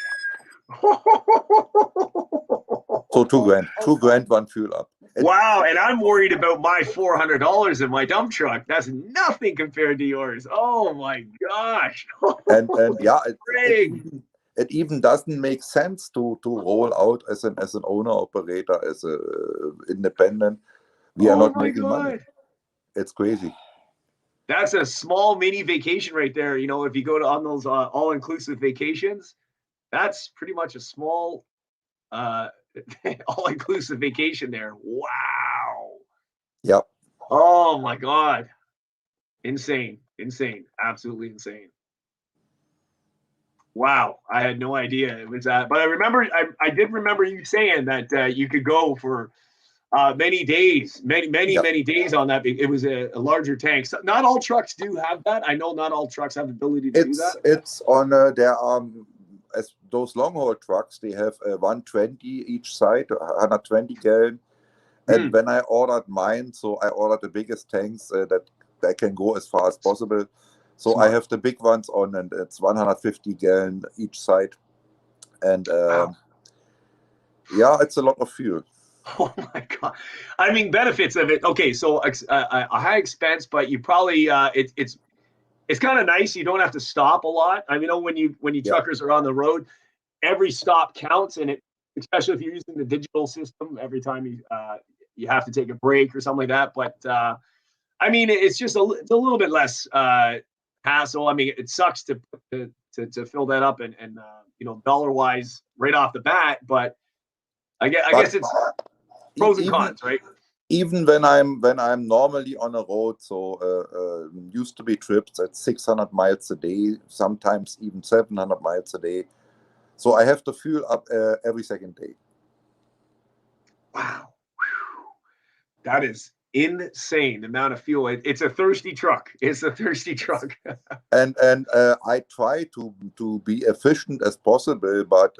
So $2,000, one fuel up. Wow, and I'm worried about my $400 in my dump truck. That's nothing compared to yours. Oh my gosh! and yeah, it even doesn't make sense to roll out as an owner operator, as a independent. We are not making money. It's crazy. That's a small mini vacation right there. You know, if you go to on those all-inclusive vacations, that's pretty much a small all-inclusive vacation there. Wow. Yep. Oh my God. Insane. Absolutely insane. Wow. I had no idea it was that. But I did remember you saying that you could go for many days, many days on that. It was a larger tank. So not all trucks do have that. I know not all trucks have the ability to do that. It's on there are as those long haul trucks, they have 120 each side, 120 gallon. And when I ordered mine, so I ordered the biggest tanks that they can go as far as possible. So I have the big ones on, and it's 150 gallon each side. And wow. Yeah, it's a lot of fuel. Oh my God. I mean, benefits of it. Okay, so a high expense, but you probably it's kind of nice. You don't have to stop a lot. I mean, when you truckers are on the road, every stop counts, and especially if you're using the digital system, every time you have to take a break or something like that. But I mean, it's just it's a little bit less hassle. I mean, it sucks to fill that up and dollar wise right off the bat, but I guess it's pros and cons, right? Even when I'm normally on a road, so used to be trips at 600 miles a day, sometimes even 700 miles a day. So I have to fuel up every second day. Wow, that is insane. The amount of fuel. It's a thirsty truck. And I try to be efficient as possible, but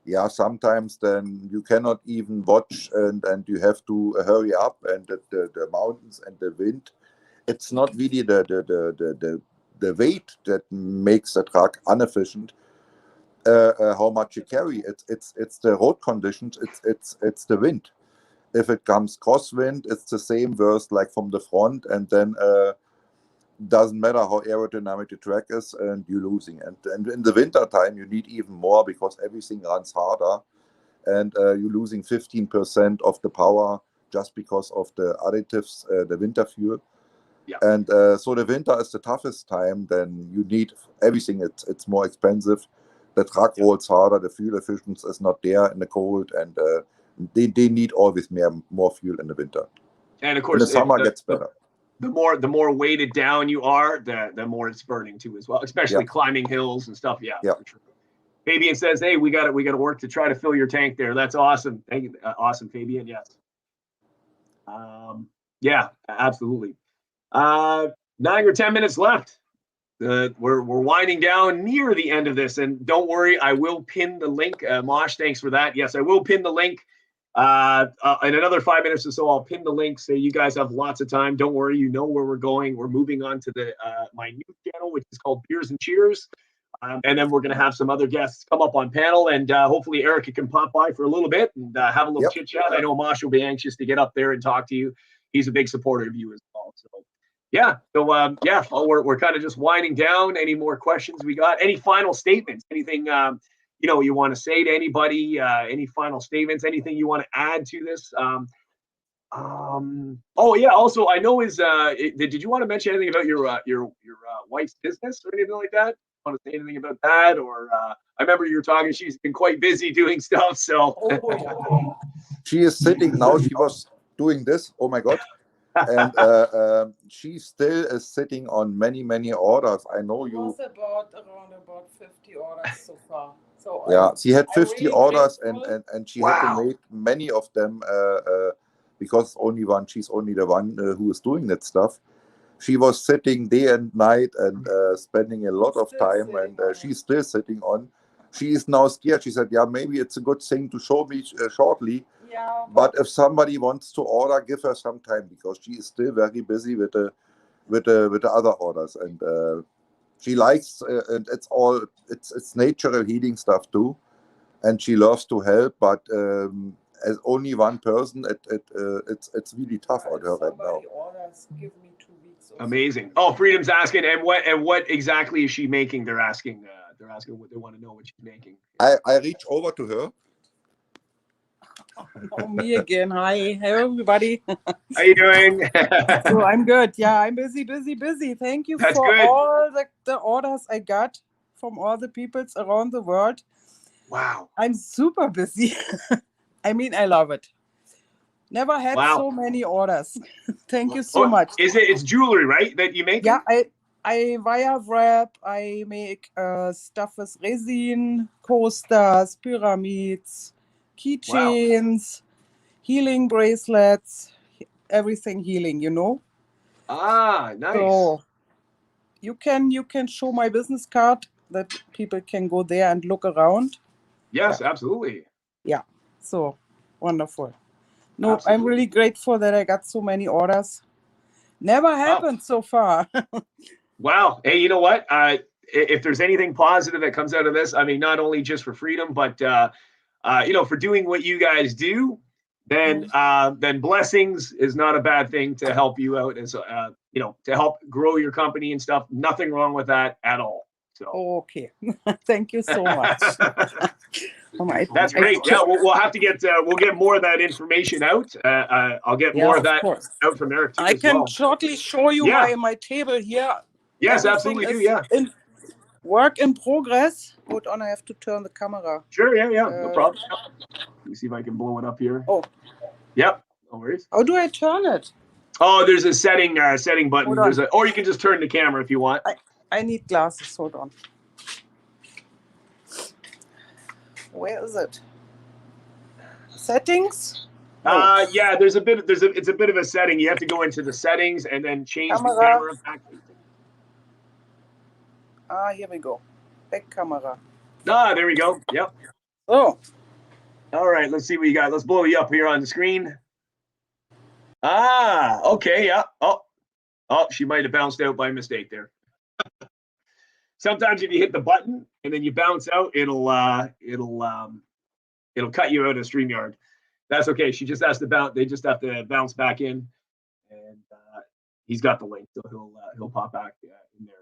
yeah, sometimes then you cannot even watch, and you have to hurry up, and the mountains and the wind, it's not really the weight that makes the truck inefficient. How much you carry? It's the road conditions. It's the wind. If it comes crosswind, it's the same worst like from the front, and then doesn't matter how aerodynamic the track is, and you're losing. And in the winter time, you need even more because everything runs harder, and you're losing 15% of the power just because of the additives, the winter fuel. Yeah. And so the winter is the toughest time. Then you need everything. It's more expensive. The truck rolls harder. The fuel efficiency is not there in the cold, and they need always more fuel in the winter. And of In course, the summer gets better. The more weighted down you are, the more it's burning too as well, especially climbing hills and stuff. Yeah. For sure. Fabian says, "Hey, we got to work to try to fill your tank there." That's awesome. Thank you. Awesome, Fabian. Yes. Yeah, absolutely. 9 or 10 minutes left. We're winding down near the end of this, and don't worry, I will pin the link. Mosh, thanks for that. Yes, I will pin the link. In another 5 minutes or so, I'll pin the link so you guys have lots of time. Don't worry, you know where we're going. We're moving on to the my new channel, which is called Beers and Cheers. And then we're going to have some other guests come up on panel, and hopefully Erik can pop by for a little bit and have a little chit chat. I know Mosh will be anxious to get up there and talk to you. He's a big supporter of you as well. So we're kind of just winding down. Any more questions we got? Any final statements? Anything you want to say to anybody? Any final statements? Anything you want to add to this? Also, I know did you want to mention anything about your wife's business or anything like that? Want to say anything about that? Or I remember you were talking, she's been quite busy doing stuff, so she is sitting now. She was doing this, oh my god, and she still is sitting on many orders. I know you was around about 50 orders so far. So yeah, she had 50 really orders, grateful. and she had to make many of them because she's only the one who is doing that stuff. She was sitting day and night and spending a lot of time, and she's still sitting on. She is now scared. She said, "Yeah, maybe it's a good thing to show me shortly. Yeah, but if somebody wants to order, give her some time because she is still very busy with the other orders, and she likes and it's natural healing stuff too, and she loves to help, but." As only one person, it's really tough on her right now. Orders, give me 2 weeks. Amazing. Oh, Freedom's asking, and what exactly is she making? They're asking what they want to know what she's making. I reach over to her. Oh, me again. Hi, hello everybody. How you doing? So I'm good. Yeah, I'm busy. Thank you That's for good. all the orders I got from all the peoples around the world. Wow. I'm super busy. I mean, I love it. Never had so many orders. Thank you so much. It's jewelry, right, that you make? Yeah, I wire wrap. I make stuff with resin, coasters, pyramids, keychains, healing bracelets, everything healing, Ah, nice. So you can show my business card that people can go there and look around. Yes, absolutely. Yeah. So wonderful. No, absolutely. I'm really grateful that I got so many orders. Never happened so far. Wow. Hey, you know what? If there's anything positive that comes out of this, I mean, not only just for Freedom, but for doing what you guys do, then blessings is not a bad thing to help you out as to help grow your company and stuff. Nothing wrong with that at all. So okay. Thank you so much. That's great. Yeah, we'll have to get we'll get more of that information out. I'll get more of that out from Erik too. I can shortly show you my table here. Yes, absolutely do. Yeah. Work in progress. Hold on, I have to turn the camera. Sure. Yeah. No problem. Let me see if I can blow it up here. Oh. Yep. No worries. How do I turn it? Oh, there's a setting button. Or you can just turn the camera if you want. I need glasses. Hold on. Where is it? Settings? No. Yeah, it's a bit of a setting. You have to go into the settings and then change the camera back. Here we go. Back camera. There we go. Yep. Oh. All right, let's see what you got. Let's blow you up here on the screen. Okay, yeah. Oh, Oh, she might have bounced out by mistake there. Sometimes if you hit the button and then you bounce out, it'll cut you out of StreamYard. That's okay. She just has to bounce. They just have to bounce back in, and he's got the link, so he'll pop back in there.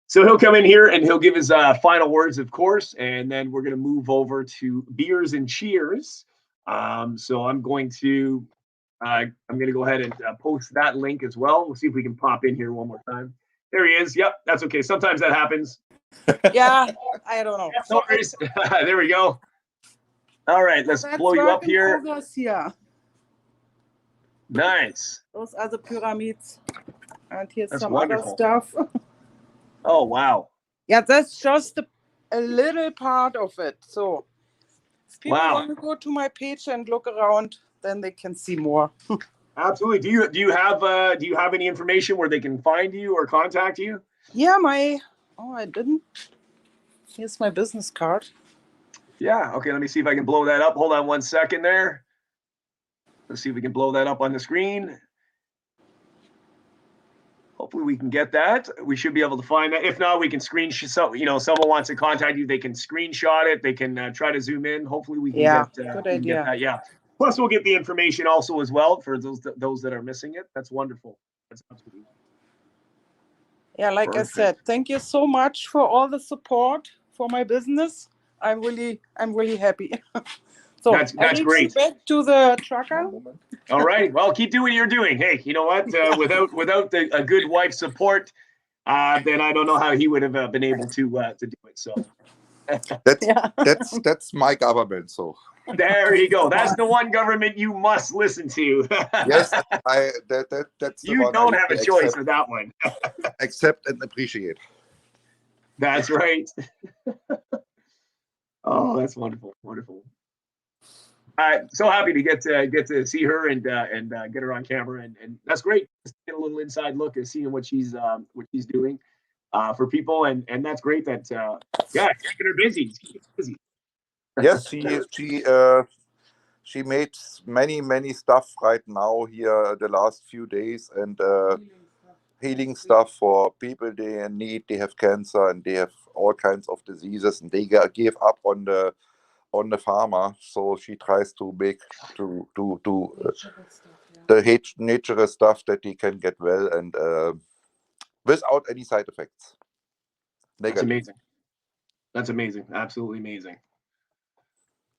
So he'll come in here and he'll give his final words, of course, and then we're going to move over to beers and cheers. So I'm going to go ahead and post that link as well. We'll see if we can pop in here one more time. There he is. Yep, that's okay. Sometimes that happens. Yeah, I don't know. No worries. There we go. All right, let's blow you up here. Nice. Those are the pyramids. And here's That's some wonderful. other stuff. Oh, wow. Yeah, that's just a little part of it. So if people want to go to my page and look around, then they can see more. Absolutely. Do you have any information where they can find you or contact you? Yeah, I didn't. Here's my business card. Yeah. Okay. Let me see if I can blow that up. Hold on 1 second there. Let's see if we can blow that up on the screen. Hopefully we can get that. We should be able to find that. If not, we can screenshot. So, someone wants to contact you, they can screenshot it. They can try to zoom in. Hopefully we can good idea. get that. Yeah. Plus, we'll get the information also as well for those that are missing it. That's wonderful. That's absolutely wonderful. Yeah, like I said, thank you so much for all the support for my business. I'm really happy. So that's great. Back to the trucker. All right. Well, keep doing what you're doing. Hey, you know what? Without a good wife's support, then I don't know how he would have been able to do it. So that's my government. So there you go. That's the one government you must listen to. Yes, that's the you one don't have a choice with that one. Accept and appreciate. That's right. Oh, that's wonderful, wonderful. So happy to get to see her and get her on camera, and that's great. Just get a little inside look at seeing what she's doing for people, and that's great. That it's keeping her busy. Yes, she made many stuff right now here the last few days, and healing stuff for people they in need. They have cancer and they have all kinds of diseases, and they gave up on the farmer. So she tries to make the natural stuff that they can get well and without any side effects. That's amazing. That's amazing. Absolutely amazing.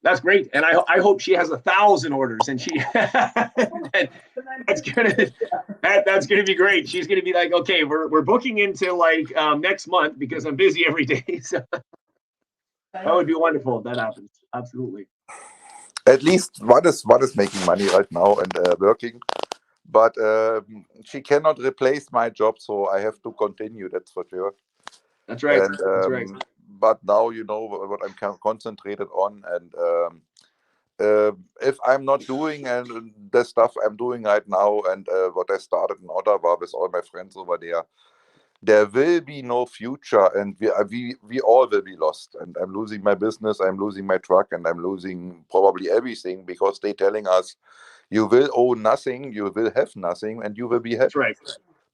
That's great, and I hope she has 1,000 orders, and she that's gonna be great. She's gonna be like, okay, we're booking into like next month because I'm busy every day. So that would be wonderful if that happens. Absolutely. At least one is making money right now and working, but she cannot replace my job, so I have to continue. That's for sure. That's right. And, that's right. But now you know what I'm concentrated on, and if I'm not doing the stuff I'm doing right now and what I started in Ottawa with all my friends over there will be no future, and we all will be lost. And I'm losing my business, I'm losing my truck, and I'm losing probably everything because they're telling us you will own nothing, you will have nothing, and you will be happy. That's right.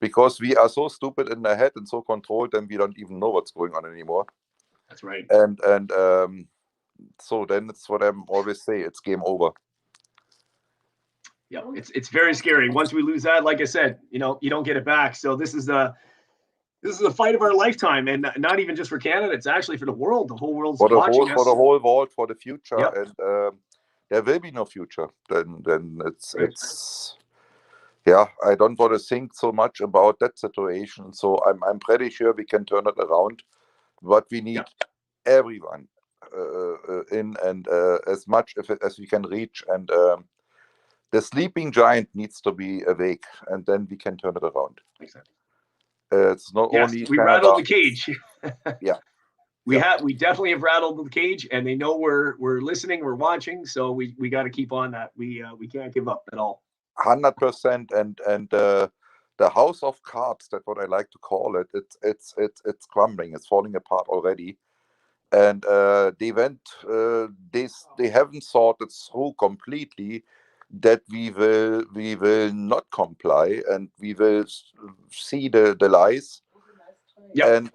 Because we are so stupid in the head and so controlled, and we don't even know what's going on anymore. That's right. And so then it's what I'm always say, it's game over. Yeah, it's very scary. Once we lose that, like I said, you don't get it back. So this is a fight of our lifetime, and not even just for Canada. It's actually for the world. The whole world's watching us. For the whole world, for the future. Yep. And there will be no future. Then it's yeah, I don't want to think so much about that situation. So I'm pretty sure we can turn it around. But we need everyone in, and as much as we can reach. And the sleeping giant needs to be awake, and then we can turn it around. Exactly. It's not only we rattled the cage. Yeah. We definitely have rattled the cage, and they know we're listening, we're watching. So we got to keep on that. We can't give up at all. 100%, and the house of cards, that's what I like to call it. It's crumbling. It's falling apart already, and they haven't thought it through completely that we will not comply, and we will see the lies. Yep. And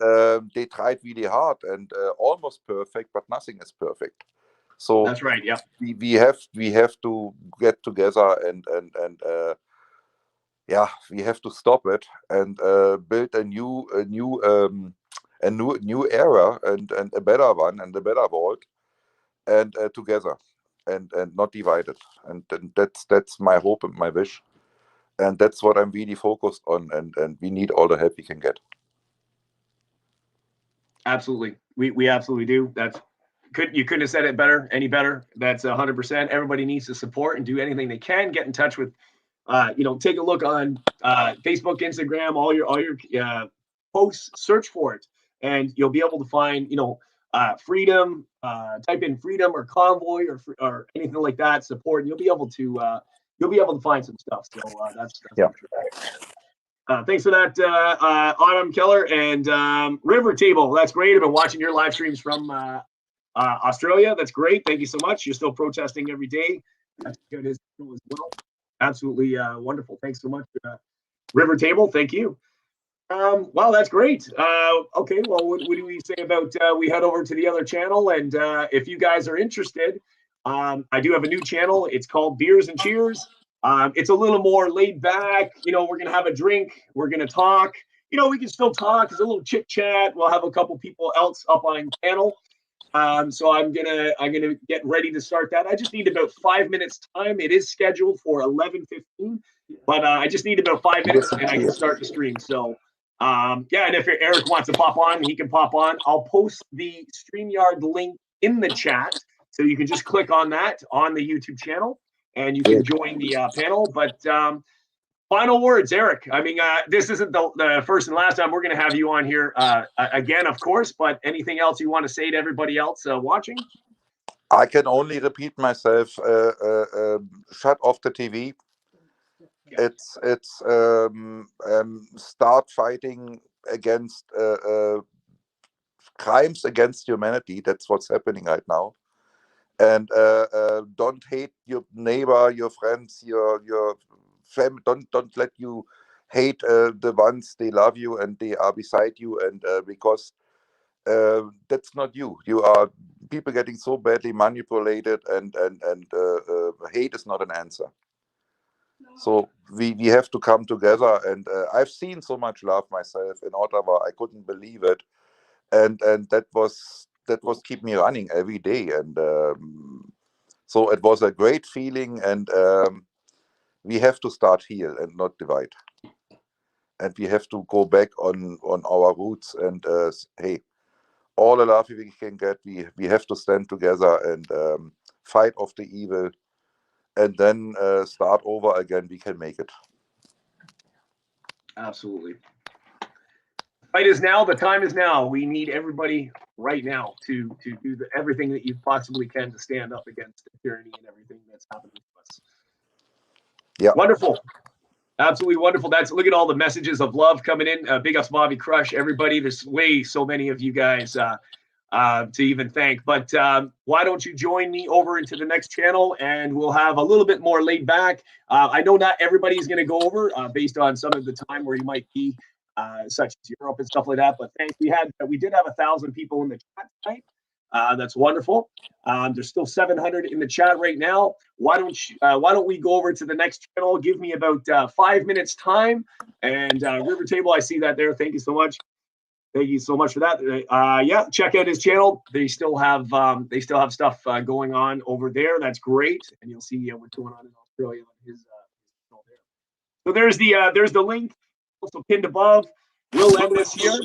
they tried really hard and almost perfect, but nothing is perfect. So That's right. Yeah. we have to get together and we have to stop it and build a new era and a better one and a better world, and together and not divided. And that's my hope and my wish, and that's what I'm really focused on. And we need all the help we can get. Absolutely. We absolutely do. You couldn't have said it any better. That's 100%. Everybody needs to support and do anything they can. Get in touch with, take a look on Facebook, Instagram, all your posts, search for it, and you'll be able to find, freedom, type in freedom or convoy or anything like that, support, and you'll be able to find some stuff. So that's Yeah. Thanks for that, Autumn Keller and River Table. That's great. I've been watching your live streams from Australia. That's great. Thank you so much. You're still protesting every day. That's good as well. Absolutely wonderful. Thanks so much, River Table. Thank you. Wow, that's great. Okay, well, what do we say about we head over to the other channel? And if you guys are interested, I do have a new channel. It's called Beers and Cheers. It's a little more laid back. We're going to have a drink. We're going to talk. We can still talk. It's a little chit chat. We'll have a couple people else up on the panel. So I'm gonna get ready to start that. I just need about 5 minutes time. It is scheduled for 11:15, but I just need about 5 minutes and I can start the stream. So and if Eric wants to pop on, he can pop on. I'll post the StreamYard link in the chat, so you can just click on that on the YouTube channel and you can join the panel. But final words, Eric. I mean, this isn't the first and last time we're going to have you on here again, of course, but anything else you want to say to everybody else watching? I can only repeat myself. Shut off the TV. Yeah. It's start fighting against crimes against humanity. That's what's happening right now. And don't hate your neighbor, your friends, your family. Don't let you hate the ones they love you and they are beside you, and because that's not you. You are people getting so badly manipulated, and hate is not an answer. No. So we have to come together, and I've seen so much love myself in Ottawa. I couldn't believe it, and that was keep me running every day, and so it was a great feeling, and we have to start here and not divide. And we have to go back on our roots, and hey, all the love we can get, we have to stand together and fight off the evil, and then start over again. We can make it. Absolutely. The fight is now. The time is now. We need everybody right now to do everything that you possibly can to stand up against the tyranny and everything that's happening to us. Yeah. Wonderful. Absolutely wonderful. Look at all the messages of love coming in. Big ups, Bobby Crush, everybody. There's so many of you guys to even thank. But why don't you join me over into the next channel, and we'll have a little bit more laid back. I know not everybody's going to go over based on some of the time where you might be, such as Europe and stuff like that. But thanks. We did have 1,000 people in the chat tonight. That's wonderful. There's still 700 in the chat right now. Why don't we go over to the next channel? Give me about 5 minutes time. And River Table, I see that there. Thank you so much. Thank you so much for that. Yeah, check out his channel. They still have stuff going on over there. That's great. And you'll see what's going on in Australia on his channel there. So there's the link also pinned above. We'll end this here.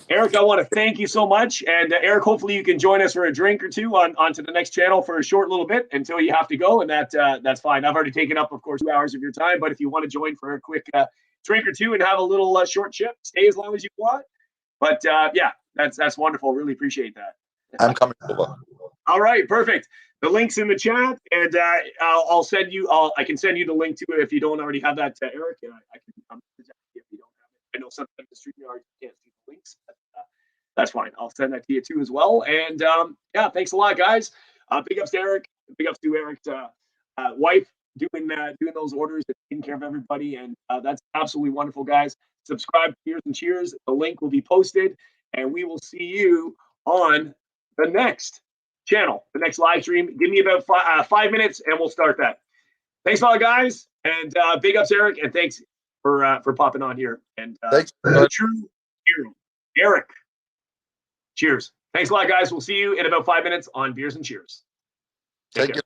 Eric, I want to thank you so much. And Eric, hopefully you can join us for a drink or two onto the next channel for a short little bit until you have to go. And that's fine. I've already taken up, of course, 2 hours of your time. But if you want to join for a quick drink or two and have a little short chip, stay as long as you want. But yeah, that's wonderful. Really appreciate that. I'm coming over. All right, perfect. The link's in the chat, and I'll send you. I can send you the link to it if you don't already have that, Eric. And I can if you don't have it. I know sometimes the StreamYard you can't see the links, but that's fine. I'll send that to you too as well. And yeah, thanks a lot, guys. Big ups to Eric. Big ups to Eric's wife. doing those orders and taking care of everybody. And that's absolutely wonderful, guys. Subscribe to Beers and Cheers. The link will be posted, and we will see you on the next channel, the next live stream. Give me about 5 minutes, and we'll start that. Thanks a lot, guys, and big ups, Erik, and thanks for popping on here. And Thanks. true hero, Erik. Cheers. Thanks a lot, guys. We'll see you in about 5 minutes on Beers and Cheers. Take care.